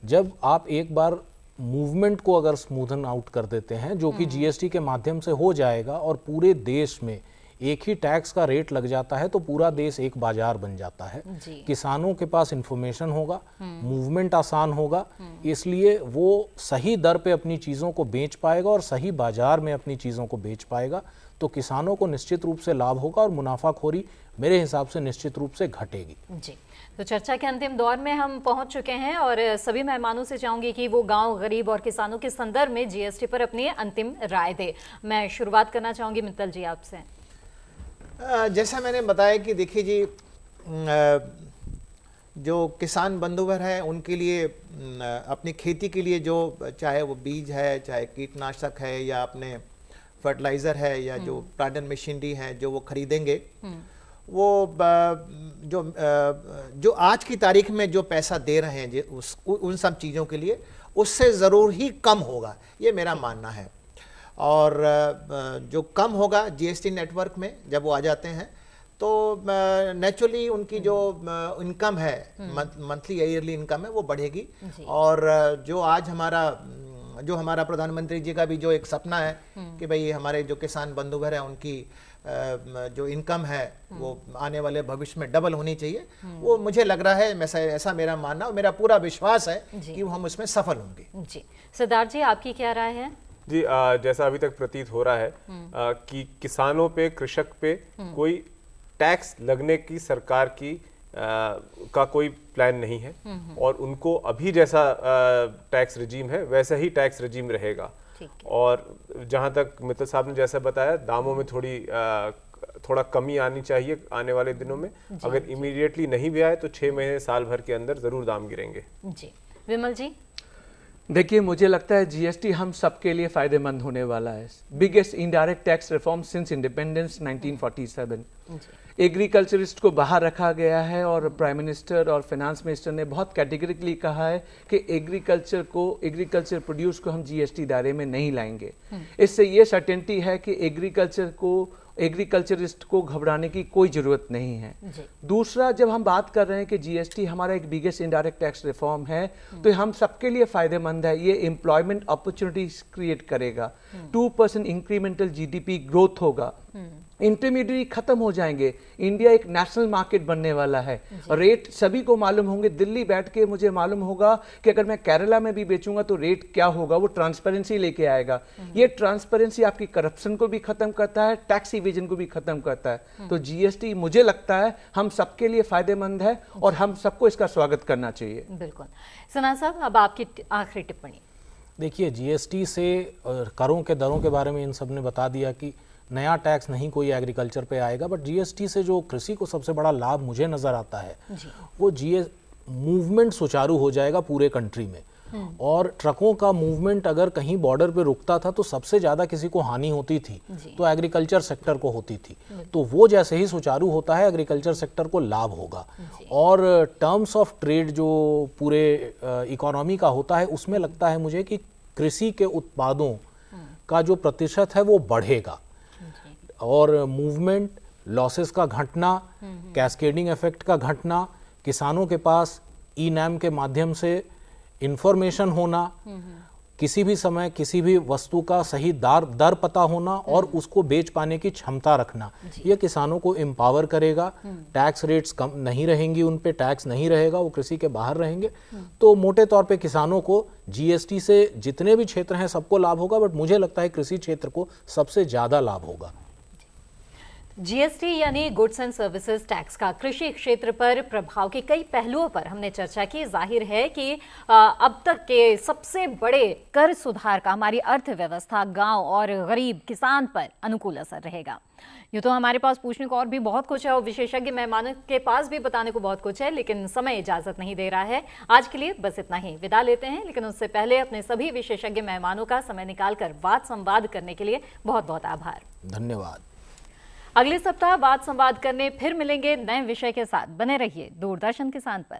Speaker 7: जब आप एक बार मूवमेंट को अगर स्मूथन आउट कर देते हैं, जो कि जीएसटी के माध्यम से हो जाएगा, और पूरे देश में एक ही टैक्स का रेट लग जाता है, तो पूरा देश एक बाजार बन जाता है। किसानों के पास इंफॉर्मेशन होगा, मूवमेंट आसान होगा, इसलिए वो सही दर पे अपनी चीज़ों को बेच पाएगा और सही बाजार में अपनी चीज़ों को बेच पाएगा। तो किसानों को निश्चित रूप से लाभ होगा और मुनाफाखोरी मेरे हिसाब से निश्चित रूप से घटेगी।
Speaker 1: जी, तो चर्चा के अंतिम दौर में हम पहुंच चुके हैं और सभी मेहमानों से चाहूंगी कि वो गांव, गरीब और किसानों के संदर्भ में जीएसटी पर अपनी अंतिम राय दे। मैं शुरुआत करना चाहूंगी मित्तल जी आपसे।
Speaker 5: जैसा मैंने बताया कि देखिए जी, जो किसान बंधुवर है उनके लिए अपनी खेती के लिए जो चाहे वो बीज है, चाहे कीटनाशक है या अपने फर्टिलाइज़र है या जो प्लांटर मशीनरी है जो वो खरीदेंगे, वो जो आज की तारीख में जो पैसा दे रहे हैं उन सब चीज़ों के लिए, उससे ज़रूर ही कम होगा, ये मेरा मानना है। और जो कम होगा जीएसटी नेटवर्क में जब वो आ जाते हैं, तो नेचुरली उनकी जो इनकम है, मंथली ईयरली इनकम है, वो बढ़ेगी। और जो आज हमारा प्रधानमंत्री जी का भी जो एक सपना है कि भाई हमारे जो किसान बंधुवर हैं उनकी जो इनकम है वो आने वाले भविष्य में डबल होनी चाहिए, वो मुझे लग रहा है, ऐसा मेरा मानना और मेरा पूरा विश्वास है कि हम उसमें सफल होंगे।
Speaker 1: जी सिद्धार्थ जी, आपकी क्या राय है?
Speaker 6: जी, जैसा अभी तक प्रतीत हो रहा है कि किसानों पे, कृषक पे कोई टैक्स लगने की सरकार की का कोई प्लान नहीं है, और उनको अभी जैसा टैक्स रजीम है वैसा ही टैक्स रजीम रहेगा। और जहां तक मित्तल साहब ने जैसा बताया, दामों में थोड़ा कमी आनी चाहिए आने वाले दिनों में। अगर इमीडिएटली नहीं भी आए तो 6 महीने साल भर के अंदर जरूर दाम गिरेंगे।
Speaker 1: जी विमल जी।
Speaker 3: देखिए, मुझे लगता है जीएसटी हम सबके लिए फायदेमंद होने वाला है। Biggest indirect tax reform since independence 1947। Agriculturist को बाहर रखा गया है और प्राइम मिनिस्टर और फाइनेंस मिनिस्टर ने बहुत कैटेगरिकली कहा है कि एग्रीकल्चर प्रोड्यूस को हम जीएसटी दायरे में नहीं लाएंगे। इससे ये सर्टेनिटी है कि एग्रीकल्चरिस्ट को घबराने की कोई जरूरत नहीं है। दूसरा, जब हम बात कर रहे हैं कि जीएसटी हमारा एक बिगेस्ट इनडायरेक्ट टैक्स रिफॉर्म है, तो हम सबके लिए फायदेमंद है। ये एम्प्लॉयमेंट अपॉर्चुनिटीज क्रिएट करेगा, 2% इंक्रीमेंटल जीडीपी ग्रोथ होगा, इंटरमीडिएट खत्म हो जाएंगे, इंडिया एक नेशनल मार्केट बनने वाला है। रेट सभी को मालूम होंगे, दिल्ली बैठ के मुझे मालूम होगा कि अगर मैं केरला में भी बेचूंगा तो रेट क्या होगा, वो ट्रांसपेरेंसी लेके आएगा। ये ट्रांसपेरेंसी आपकी करप्शन को भी खत्म करता है, टैक्स इवेजन को भी खत्म करता है। तो जीएसटी मुझे लगता है हम सबके लिए फायदेमंद है और हम सबको इसका स्वागत करना चाहिए।
Speaker 1: बिल्कुल। सना साहब, अब आपकी आखिरी टिप्पणी।
Speaker 7: देखिए, जीएसटी से करों के दरों के बारे में इन सब ने बता दिया कि नया टैक्स नहीं कोई एग्रीकल्चर पे आएगा, बट जीएसटी से जो कृषि को सबसे बड़ा लाभ मुझे नज़र आता है वो मूवमेंट सुचारू हो जाएगा पूरे कंट्री में। और ट्रकों का मूवमेंट अगर कहीं बॉर्डर पे रुकता था तो सबसे ज़्यादा किसी को हानि होती थी तो एग्रीकल्चर सेक्टर को होती थी। तो वो जैसे ही सुचारू होता है एग्रीकल्चर सेक्टर को लाभ होगा। और टर्म्स ऑफ ट्रेड जो पूरे इकोनॉमी का होता है उसमें लगता है मुझे कि कृषि के उत्पादों का जो प्रतिशत है वो बढ़ेगा और मूवमेंट, लॉसेस का घटना, कैस्केडिंग इफेक्ट का घटना, किसानों के पास ई नैम के माध्यम से इंफॉर्मेशन होना, किसी भी समय किसी भी वस्तु का सही दर पता होना और उसको बेच पाने की क्षमता रखना, ये किसानों को एम्पावर करेगा। टैक्स रेट्स कम नहीं रहेंगी, उन पे टैक्स नहीं रहेगा, वो कृषि के बाहर रहेंगे। तो मोटे तौर पे किसानों को जीएसटी से जितने भी क्षेत्र हैं सबको लाभ होगा, बट मुझे लगता है कृषि क्षेत्र को सबसे ज्यादा लाभ होगा।
Speaker 1: जीएसटी यानी गुड्स एंड सर्विसेज टैक्स का कृषि क्षेत्र पर प्रभाव के कई पहलुओं पर हमने चर्चा की। जाहिर है कि अब तक के सबसे बड़े कर सुधार का हमारी अर्थव्यवस्था, गांव और गरीब किसान पर अनुकूल असर रहेगा। यूँ तो हमारे पास पूछने को और भी बहुत कुछ है और विशेषज्ञ मेहमानों के पास भी बताने को बहुत कुछ है, लेकिन समय इजाजत नहीं दे रहा है। आज के लिए बस इतना ही, विदा लेते हैं। लेकिन उससे पहले अपने सभी विशेषज्ञ मेहमानों का समय निकालकर वाद संवाद करने के लिए बहुत बहुत आभार।
Speaker 7: धन्यवाद।
Speaker 1: अगले सप्ताह वाद संवाद करने फिर मिलेंगे नए विषय के साथ। बने रहिए दूरदर्शन किसान पर।